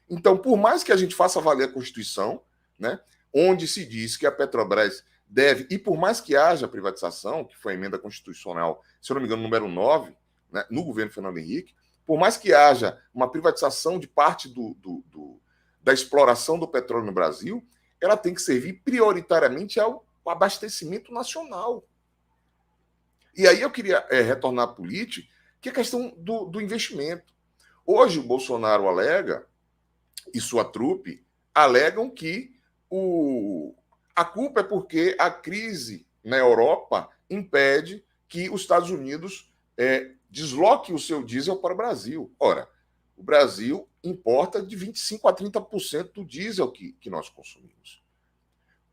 Então, por mais que a gente faça valer a Constituição, né, onde se diz que a Petrobras deve, e por mais que haja privatização, que foi a emenda constitucional, se eu não me engano, número 9, né, no governo Fernando Henrique, por mais que haja uma privatização de parte da exploração do petróleo no Brasil, ela tem que servir prioritariamente ao abastecimento nacional. E aí eu queria retornar à política, que é a questão do investimento. Hoje o Bolsonaro alega, e sua trupe, alegam que a culpa é porque a crise na Europa impede que os Estados Unidos desloque o seu diesel para o Brasil. Ora, o Brasil importa de 25% a 30% do diesel que nós consumimos.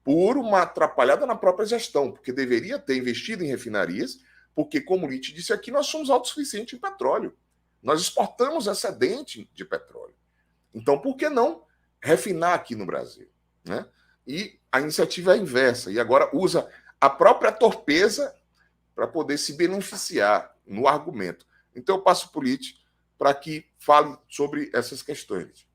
Por uma atrapalhada na própria gestão, porque deveria ter investido em refinarias, porque, como o Litt disse aqui, nós somos autossuficientes em petróleo. Nós exportamos excedente de petróleo. Então, por que não refinar aqui no Brasil? Né? E a iniciativa é inversa, e agora usa a própria torpeza para poder se beneficiar no argumento. Então, eu passo para o Litt para que fale sobre essas questões.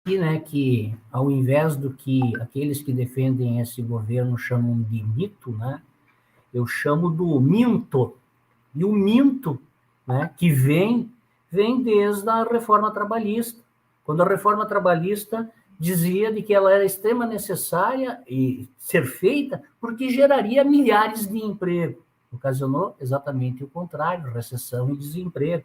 E, né, que, ao invés do que aqueles que defendem esse governo chamam de mito, né, eu chamo do minto. E o minto, né, que vem desde a reforma trabalhista. Quando a reforma trabalhista dizia de que ela era extremamente necessária e ser feita porque geraria milhares de empregos. Ocasionou exatamente o contrário, recessão e desemprego.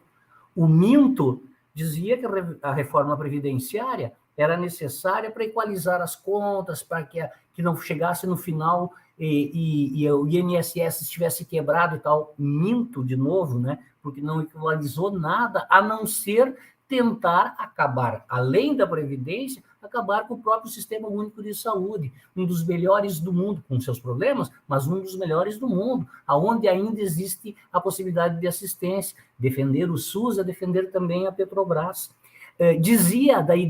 O minto dizia que a reforma previdenciária era necessária para equalizar as contas, para que não chegasse no final e o INSS estivesse quebrado e tal. Minto de novo, né? Porque não equalizou nada, a não ser tentar acabar, além da Previdência, acabar com o próprio Sistema Único de Saúde, um dos melhores do mundo, com seus problemas, mas um dos melhores do mundo, aonde ainda existe a possibilidade de assistência. Defender o SUS é defender também a Petrobras. Dizia, daí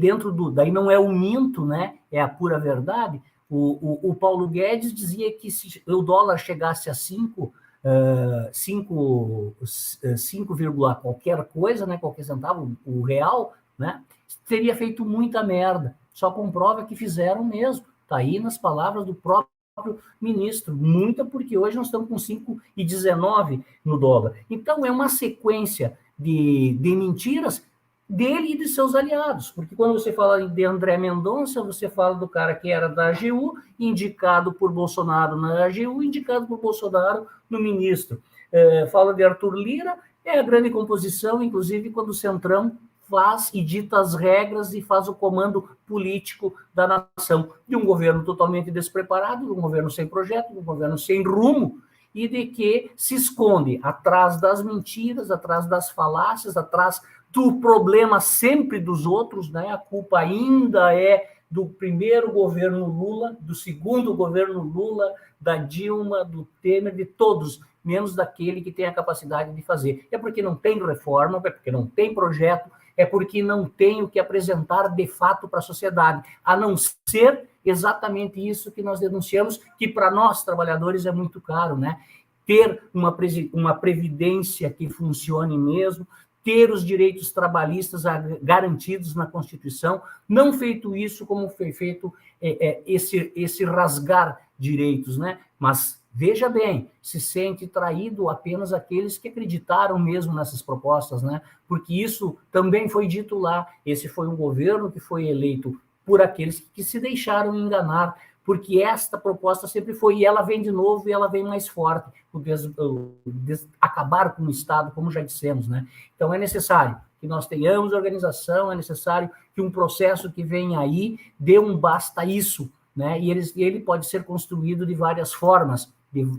não é o minto, né? É a pura verdade. O Paulo Guedes dizia que se o dólar chegasse a 5 qualquer coisa, né, qualquer centavo, o real, né, teria feito muita merda. Só comprova que fizeram mesmo. Está aí nas palavras do próprio ministro. Muita, porque hoje nós estamos com 5,19 no dólar. Então, é uma sequência de mentiras dele e de seus aliados, porque quando você fala de André Mendonça, você fala do cara que era da AGU, indicado por Bolsonaro na AGU, indicado por Bolsonaro no ministro. Fala de Arthur Lira, é a grande composição, inclusive quando o Centrão faz e dita as regras e faz o comando político da nação, de um governo totalmente despreparado, de um governo sem projeto, de um governo sem rumo, e de que se esconde atrás das mentiras, atrás das falácias, atrás do problema sempre dos outros, né? A culpa ainda é do primeiro governo Lula, do segundo governo Lula, da Dilma, do Temer, de todos, menos daquele que tem a capacidade de fazer. É porque não tem reforma, é porque não tem projeto, é porque não tem o que apresentar de fato para a sociedade, a não ser exatamente isso que nós denunciamos, que para nós, trabalhadores, é muito caro, né? Ter uma previdência que funcione mesmo, ter os direitos trabalhistas garantidos na Constituição, não feito isso como foi feito esse rasgar direitos, né? Mas Veja bem, se sente traído apenas aqueles que acreditaram mesmo nessas propostas, né? Porque isso também foi dito lá. Esse foi um governo que foi eleito por aqueles que se deixaram enganar, porque esta proposta sempre foi, e ela vem de novo, e ela vem mais forte, acabar com o Estado, como já dissemos, né? Então é necessário que nós tenhamos organização, é necessário que um processo que vem aí dê um basta isso, né? E ele pode ser construído de várias formas,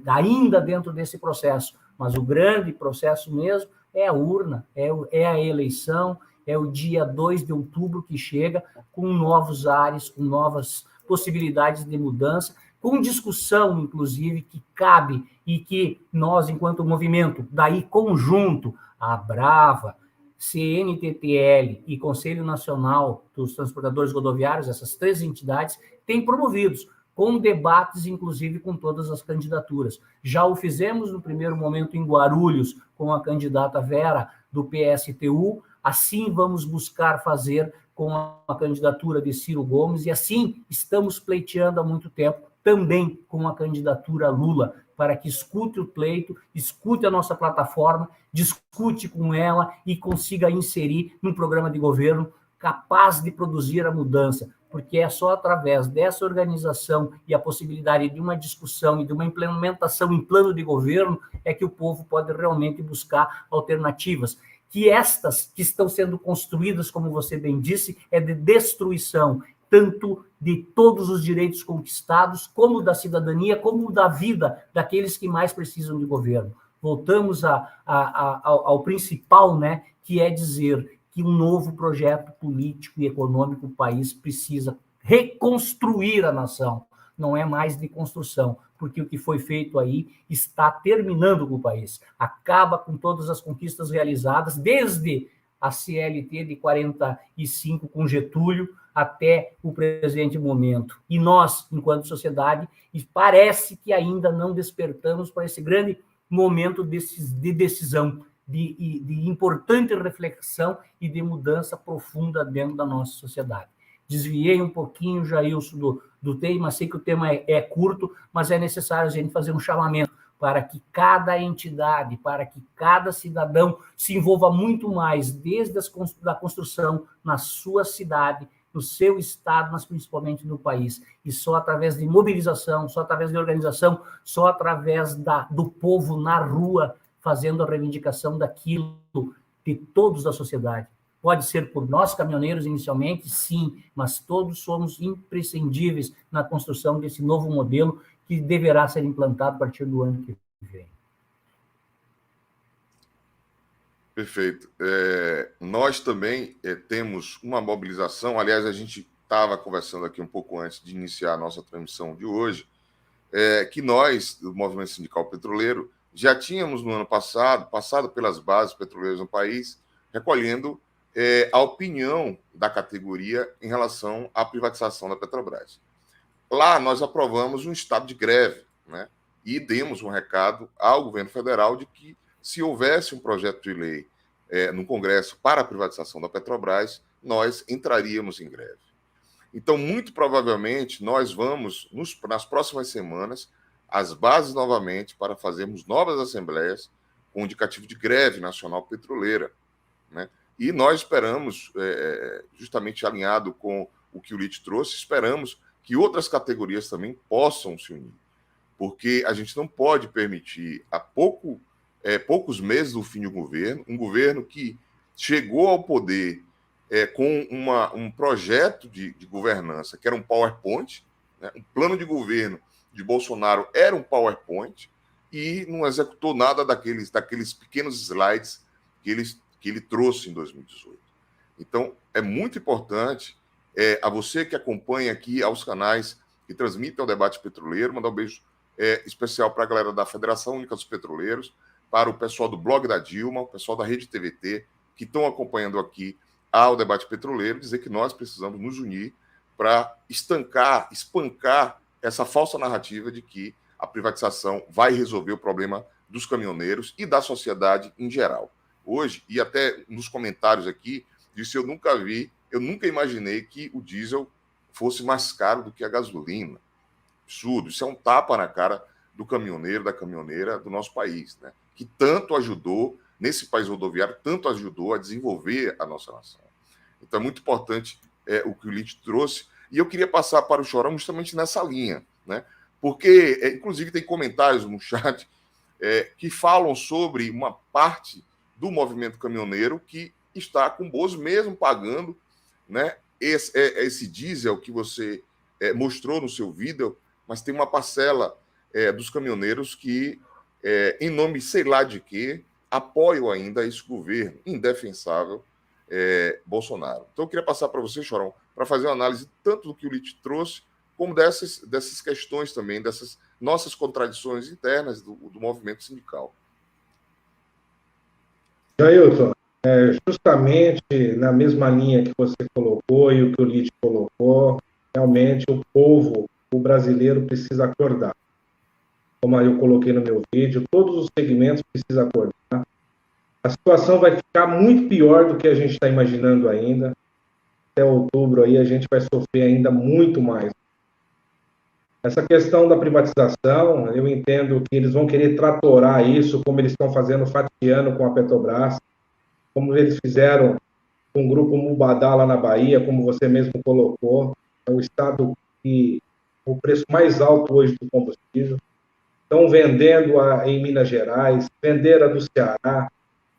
ainda dentro desse processo, mas o grande processo mesmo é a urna, é a eleição, é o dia 2 de outubro que chega com novos ares, com novas possibilidades de mudança, com discussão, inclusive, que cabe e que nós, enquanto movimento, daí conjunto, a Brava, CNTTL e Conselho Nacional dos Transportadores Rodoviários, essas 3 entidades, têm promovidos, com debates, inclusive, com todas as candidaturas. Já o fizemos no primeiro momento em Guarulhos, com a candidata Vera, do PSTU, assim vamos buscar fazer com a candidatura de Ciro Gomes, e assim estamos pleiteando há muito tempo, também com a candidatura Lula, para que escute o pleito, escute a nossa plataforma, discute com ela e consiga inserir num programa de governo capaz de produzir a mudança, porque é só através dessa organização e a possibilidade de uma discussão e de uma implementação em plano de governo é que o povo pode realmente buscar alternativas. Que estas que estão sendo construídas, como você bem disse, é de destruição, tanto de todos os direitos conquistados, como da cidadania, como da vida daqueles que mais precisam de governo. Voltamos ao principal, né, que é dizer que um novo projeto político e econômico o país precisa reconstruir a nação, não é mais de construção, porque o que foi feito aí está terminando com o país, acaba com todas as conquistas realizadas, desde a CLT de 45 com Getúlio até o presente momento. E nós, enquanto sociedade, parece que ainda não despertamos para esse grande momento de decisão, de importante reflexão e de mudança profunda dentro da nossa sociedade. Desviei um pouquinho, Jailson, do tema, sei que o tema é curto, mas é necessário a gente fazer um chamamento para que cada entidade, para que cada cidadão se envolva muito mais, desde a construção na sua cidade, no seu estado, mas principalmente no país. E só através de mobilização, só através de organização, só através do povo na rua, fazendo a reivindicação daquilo de todos da sociedade. Pode ser por nós, caminhoneiros, inicialmente, sim, mas todos somos imprescindíveis na construção desse novo modelo que deverá ser implantado a partir do ano que vem. Perfeito. Nós também temos uma mobilização, aliás, a gente estava conversando aqui um pouco antes de iniciar a nossa transmissão de hoje, que nós, do Movimento Sindical Petroleiro, já tínhamos no ano passado pelas bases petroleiras no país, recolhendo a opinião da categoria em relação à privatização da Petrobras. Lá nós aprovamos um estado de greve, né? E demos um recado ao governo federal de que se houvesse um projeto de lei no Congresso para a privatização da Petrobras, nós entraríamos em greve. Então, muito provavelmente, nós vamos, nas próximas semanas, às bases novamente para fazermos novas assembleias com indicativo de greve nacional petroleira, né? E nós esperamos, justamente alinhado com o que o LIT trouxe, esperamos que outras categorias também possam se unir, porque a gente não pode permitir, há poucos meses do fim de um governo que chegou ao poder com um projeto de governança, que era um PowerPoint, né? Um plano de governo de Bolsonaro era um PowerPoint, e não executou nada daqueles pequenos slides que ele trouxe em 2018. Então, é muito importante a você que acompanha aqui aos canais que transmitem o debate petroleiro, mandar um beijo especial para a galera da Federação Única dos Petroleiros, para o pessoal do blog da Dilma, o pessoal da Rede TVT, que estão acompanhando aqui ao debate petroleiro, dizer que nós precisamos nos unir para espancar essa falsa narrativa de que a privatização vai resolver o problema dos caminhoneiros e da sociedade em geral. Hoje, e até nos comentários aqui, disse: eu nunca imaginei que o diesel fosse mais caro do que a gasolina. Absurdo, isso é um tapa na cara do caminhoneiro, da caminhoneira do nosso país, né? Que tanto ajudou, nesse país rodoviário, tanto ajudou a desenvolver a nossa nação. Então é muito importante o que o Lite trouxe, e eu queria passar para o Chorão justamente nessa linha, né? Porque, inclusive, tem comentários no chat que falam sobre uma parte do movimento caminhoneiro que está com Bozo mesmo pagando, né, esse diesel que você mostrou no seu vídeo, mas tem uma parcela dos caminhoneiros que, em nome sei lá de quê, apoiam ainda esse governo indefensável Bolsonaro. Então eu queria passar para você, Chorão, para fazer uma análise tanto do que o Lite trouxe, como dessas questões também, dessas nossas contradições internas do movimento sindical. Jailton, justamente na mesma linha que você colocou e o que o Lite colocou, realmente o povo, o brasileiro precisa acordar. Como eu coloquei no meu vídeo, todos os segmentos precisam acordar. A situação vai ficar muito pior do que a gente está imaginando ainda. Até outubro aí a gente vai sofrer ainda muito mais. Essa questão da privatização, eu entendo que eles vão querer tratorar isso, como eles estão fazendo, fatiando com a Petrobras, como eles fizeram com o Grupo Mubadá lá na Bahia, como você mesmo colocou, é o estado que o preço mais alto hoje do combustível. Estão vendendo em Minas Gerais, venderam do Ceará.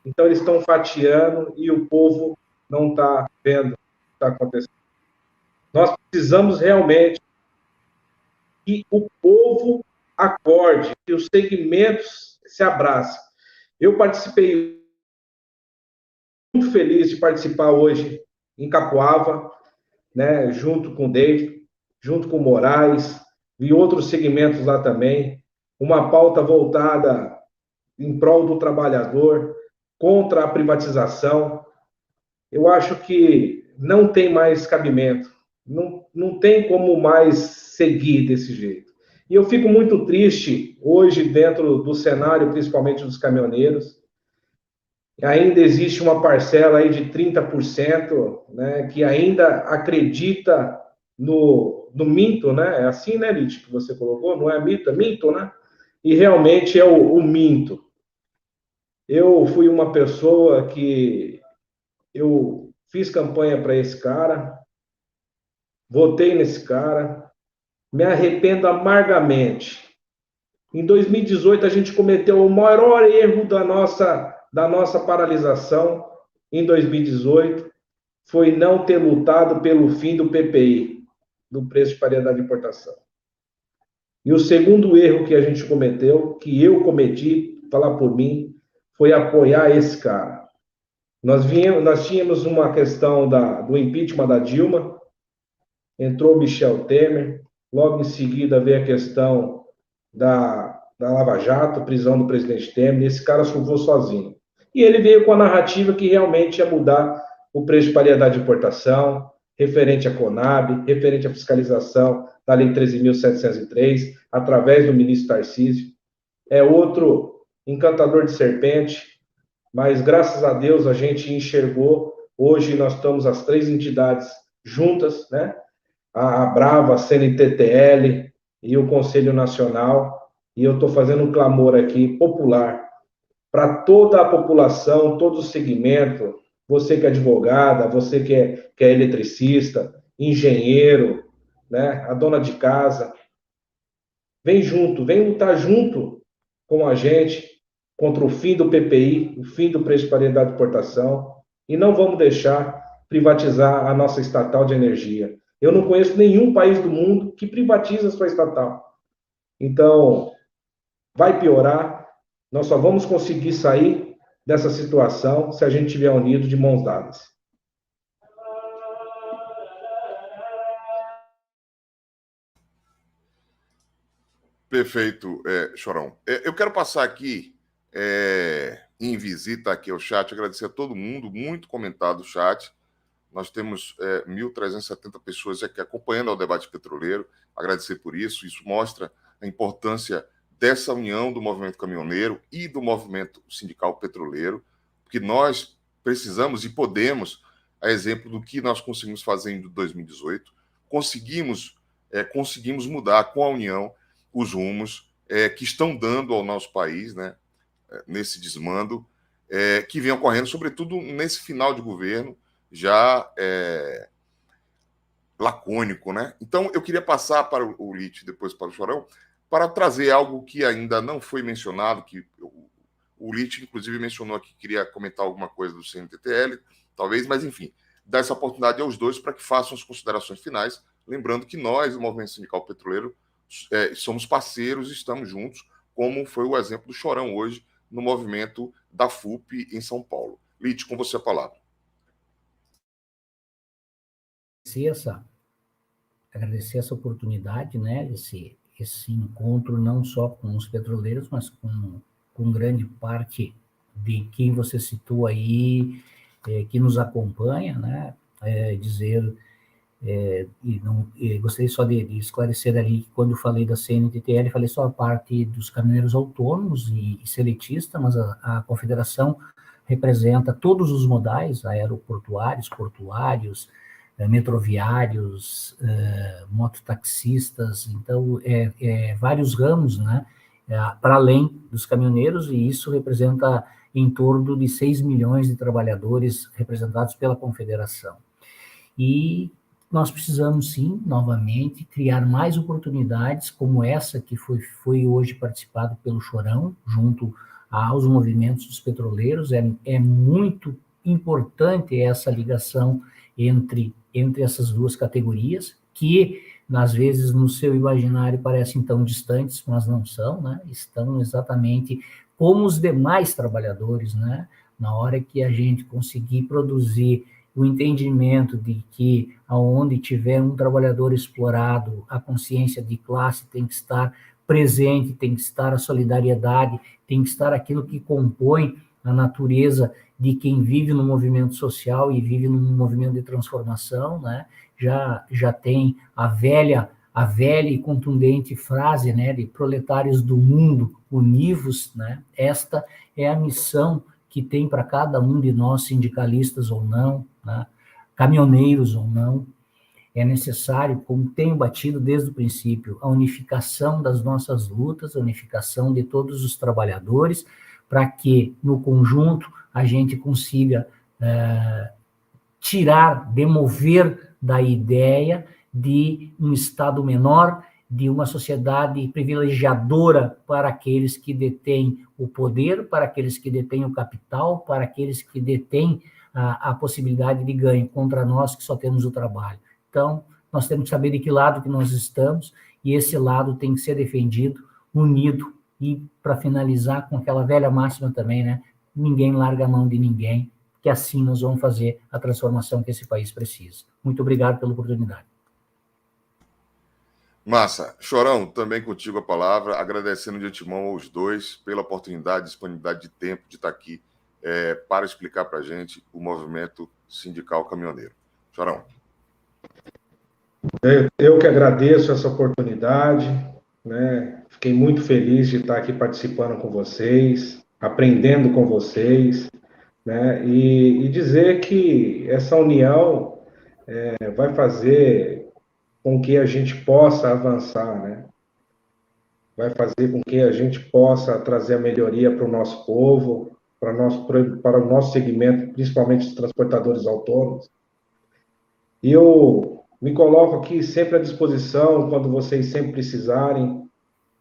Então, eles estão fatiando e o povo não está vendo o que está acontecendo. Nós precisamos realmente que o povo acorde, que os segmentos se abracem. Eu participei, muito feliz de participar hoje em Capoava, né, junto com o David, junto com o Moraes, e outros segmentos lá também, uma pauta voltada em prol do trabalhador, contra a privatização. Eu acho que não tem mais cabimento, não tem como mais seguir desse jeito. E eu fico muito triste hoje dentro do cenário, principalmente dos caminhoneiros. Ainda existe uma parcela aí de 30%, né, que ainda acredita no minto, né? É assim, né, Lite, que você colocou? Não é mito, é minto, né? E realmente é o minto. Eu fui uma pessoa que eu fiz campanha para esse cara, votei nesse cara, me arrependo amargamente. Em 2018, a gente cometeu o maior erro da nossa paralisação, em 2018, foi não ter lutado pelo fim do PPI, do preço de paridade de importação. E o segundo erro que a gente cometeu, que eu cometi, falar por mim, foi apoiar esse cara. Nós tínhamos uma questão do impeachment da Dilma, entrou Michel Temer, logo em seguida veio a questão da Lava Jato, prisão do presidente Temer, e esse cara surfou sozinho. E ele veio com a narrativa que realmente ia mudar o preço de paridade de importação, referente à Conab, referente à fiscalização da Lei 13.703, através do ministro Tarcísio. É outro encantador de serpente, mas graças a Deus a gente enxergou. Hoje nós estamos as três entidades juntas, né? A Brava, a CNTTL e o Conselho Nacional, e eu estou fazendo um clamor aqui popular para toda a população, todo o segmento, você que é advogada, você que é eletricista, engenheiro, né? A dona de casa, vem junto, vem lutar junto com a gente contra o fim do PPI, o fim do preço de paridade de importação, e não vamos deixar privatizar a nossa estatal de energia. Eu não conheço nenhum país do mundo que privatiza a sua estatal. Então, vai piorar, nós só vamos conseguir sair dessa situação se a gente estiver unido de mãos dadas. Perfeito, Chorão. Eu quero passar aqui em visita aqui ao chat, agradecer a todo mundo, muito comentado o chat. Nós temos 1.370 pessoas aqui acompanhando o debate petroleiro, agradecer por isso. Isso mostra a importância dessa união do movimento caminhoneiro e do movimento sindical petroleiro, porque nós precisamos e podemos, a exemplo do que nós conseguimos fazer em 2018, conseguimos mudar com a união os rumos que estão dando ao nosso país, né, nesse desmando, que vem ocorrendo, sobretudo nesse final de governo, já lacônico, né? Então, eu queria passar para o Lite, depois para o Chorão, para trazer algo que ainda não foi mencionado, que o Lite, inclusive, mencionou que queria comentar alguma coisa do CNTTL, talvez, mas, enfim, dar essa oportunidade aos dois para que façam as considerações finais, lembrando que nós, o Movimento Sindical Petroleiro, somos parceiros e estamos juntos, como foi o exemplo do Chorão hoje, no movimento da FUP em São Paulo. Lite, com você a palavra. Agradecer essa oportunidade, né, esse encontro não só com os petroleiros, mas com grande parte de quem você citou aí, que nos acompanha, né, gostaria só de esclarecer ali que quando falei da CNTTL, falei só a parte dos caminhoneiros autônomos e seletista, mas a confederação representa todos os modais, aeroportuários, portuários, metroviários, mototaxistas, então vários ramos, né, para além dos caminhoneiros, e isso representa em torno de 6 milhões de trabalhadores representados pela confederação. E nós precisamos, sim, novamente, criar mais oportunidades como essa que foi hoje participado pelo Chorão, junto aos movimentos dos petroleiros. É muito importante essa ligação entre essas duas categorias, que, às vezes, no seu imaginário parecem tão distantes, mas não são, né? Estão exatamente como os demais trabalhadores, né? Na hora que a gente conseguir produzir o entendimento de que aonde tiver um trabalhador explorado, a consciência de classe tem que estar presente, tem que estar a solidariedade, tem que estar aquilo que compõe a natureza de quem vive no movimento social e vive num movimento de transformação, né? Já tem a velha e contundente frase, né, de proletários do mundo, univos, né? Esta é a missão que tem para cada um de nós, sindicalistas ou não, né, caminhoneiros ou não. É necessário, como tenho batido desde o princípio, a unificação das nossas lutas, a unificação de todos os trabalhadores, para que, no conjunto, a gente consiga demover da ideia de um Estado menor, de uma sociedade privilegiadora para aqueles que detêm o poder, para aqueles que detêm o capital, para aqueles que detêm a possibilidade de ganho, contra nós que só temos o trabalho. Então, nós temos que saber de que lado que nós estamos, e esse lado tem que ser defendido, unido, e para finalizar com aquela velha máxima também, né? Ninguém larga a mão de ninguém, que assim nós vamos fazer a transformação que esse país precisa. Muito obrigado pela oportunidade. Massa. Chorão, também contigo a palavra, agradecendo de antemão aos dois pela oportunidade, disponibilidade de tempo de estar aqui para explicar para a gente o movimento sindical caminhoneiro. Chorão. Eu que agradeço essa oportunidade, né? Fiquei muito feliz de estar aqui participando com vocês, aprendendo com vocês, né? E dizer que essa união vai fazer com que a gente possa avançar, né? Vai fazer com que a gente possa trazer a melhoria para o nosso povo, para o nosso segmento, principalmente os transportadores autônomos. E eu me coloco aqui sempre à disposição, quando vocês sempre precisarem,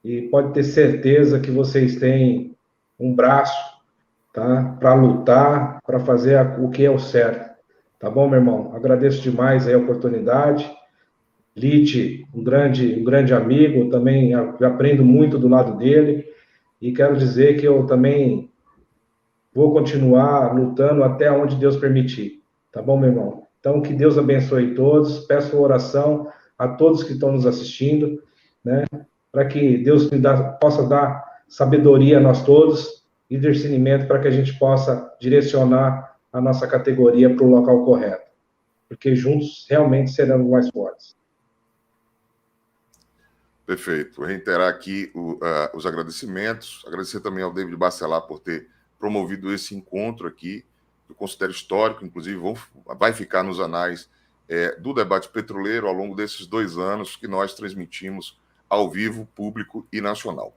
e pode ter certeza que vocês têm um braço, tá? Para lutar, para fazer o que é o certo. Tá bom, meu irmão? Agradeço demais aí a oportunidade. Lite, um grande amigo, também aprendo muito do lado dele, e quero dizer que eu também vou continuar lutando até onde Deus permitir. Tá bom, meu irmão? Então, que Deus abençoe todos, peço oração a todos que estão nos assistindo, né? Para que Deus possa dar sabedoria a nós todos e discernimento para que a gente possa direcionar a nossa categoria para o local correto. Porque juntos realmente seremos mais fortes. Perfeito. Vou reiterar aqui os agradecimentos. Agradecer também ao David Bacelar por ter promovido esse encontro aqui. Eu considero histórico, inclusive vai ficar nos anais do debate petroleiro ao longo desses 2 anos que nós transmitimos ao vivo, público e nacional.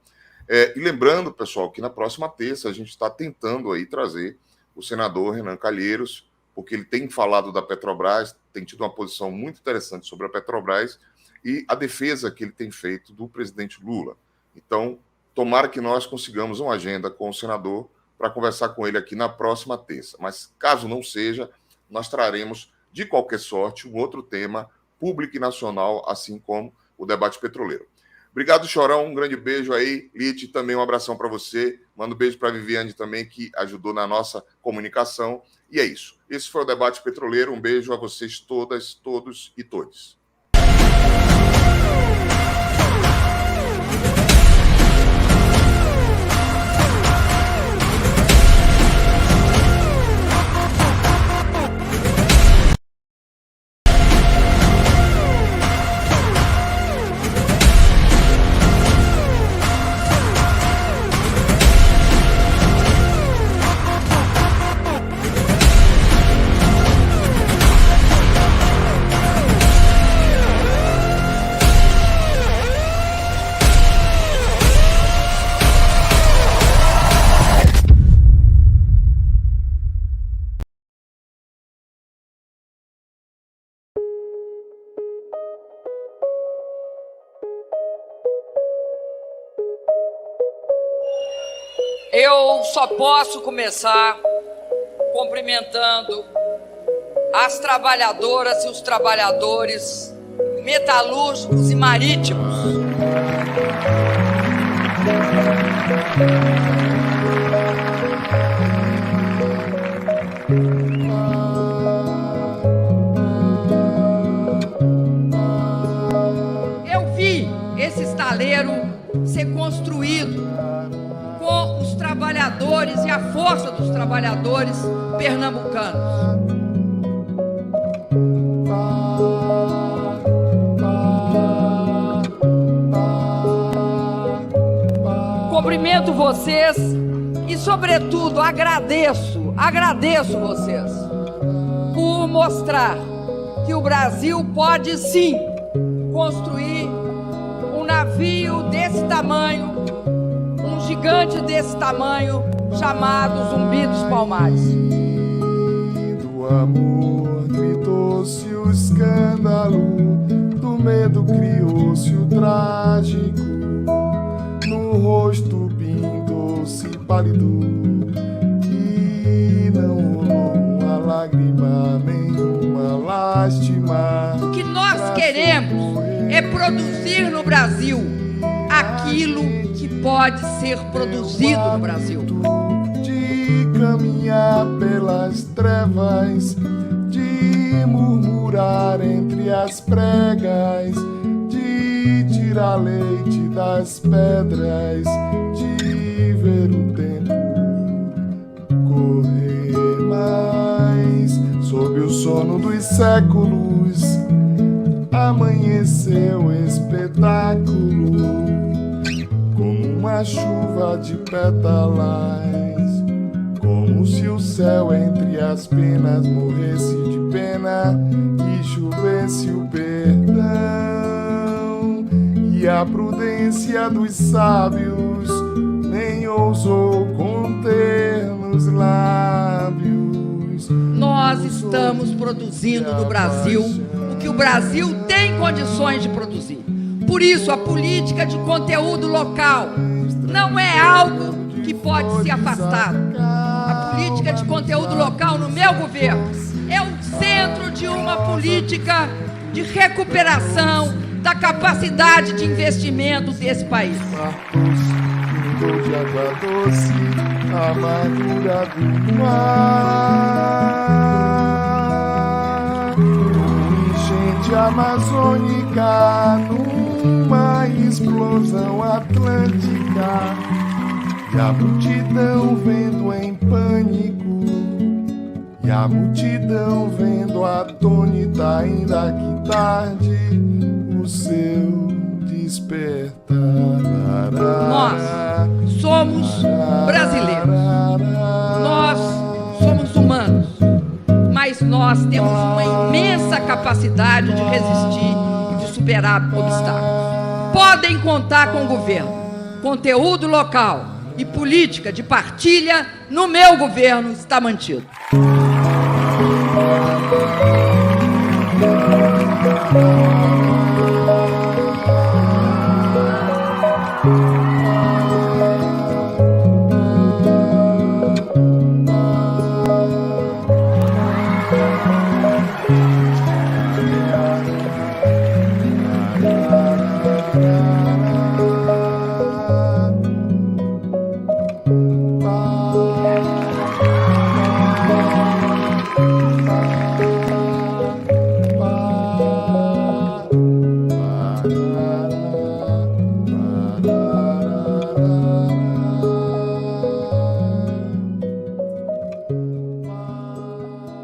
E lembrando, pessoal, que na próxima terça a gente está tentando aí trazer o senador Renan Calheiros, porque ele tem falado da Petrobras, tem tido uma posição muito interessante sobre a Petrobras e a defesa que ele tem feito do presidente Lula. Então, tomara que nós consigamos uma agenda com o senador para conversar com ele aqui na próxima terça. Mas, caso não seja, nós traremos, de qualquer sorte, um outro tema público e nacional, assim como o debate petroleiro. Obrigado, Chorão. Um grande beijo aí. Lite, também um abração para você. Manda um beijo para a Viviane também, que ajudou na nossa comunicação. E é isso. Esse foi o Debate Petroleiro. Um beijo a vocês todas, todos e todes. Eu só posso começar cumprimentando as trabalhadoras e os trabalhadores metalúrgicos e marítimos. Eu vi esse estaleiro ser construído com os trabalhadores e a força dos trabalhadores pernambucanos. Cumprimento vocês e, sobretudo, agradeço vocês por mostrar que o Brasil pode, sim, construir um navio desse tamanho, gigante desse tamanho, chamado Zumbi dos Palmares. Do amor gritou-se o escândalo, do medo criou-se o trágico, no rosto pintou-se pálido, e não rolou uma lágrima, nenhuma lástima. O que nós queremos é produzir no Brasil aquilo que pode ser produzido no Brasil. De caminhar pelas trevas, de murmurar entre as pregas, de tirar leite das pedras, de ver o tempo correr mais. Sob o sono dos séculos, amanheceu o espetáculo, como uma chuva de pétalas, como se o céu entre as penas morresse de pena e chovesse o perdão. E a prudência dos sábios nem ousou conter nos lábios. Nós estamos produzindo no Brasil o que o Brasil tem condições de produzir. Por isso, a política de conteúdo local não é algo que pode ser afastado. A política de conteúdo local no meu governo é o centro de uma política de recuperação da capacidade de investimento desse país. Pintou de água doce a amargura do mar, enchente amazônica numa explosão atlântica, e a multidão vendo em pânico, e a multidão vendo atônita, ainda que tarde, o seu despertar. Nós somos brasileiros, nós somos humanos, mas nós temos uma imensa capacidade de resistir e de superar obstáculos. Podem contar com o governo, conteúdo local e política de partilha no meu governo está mantido.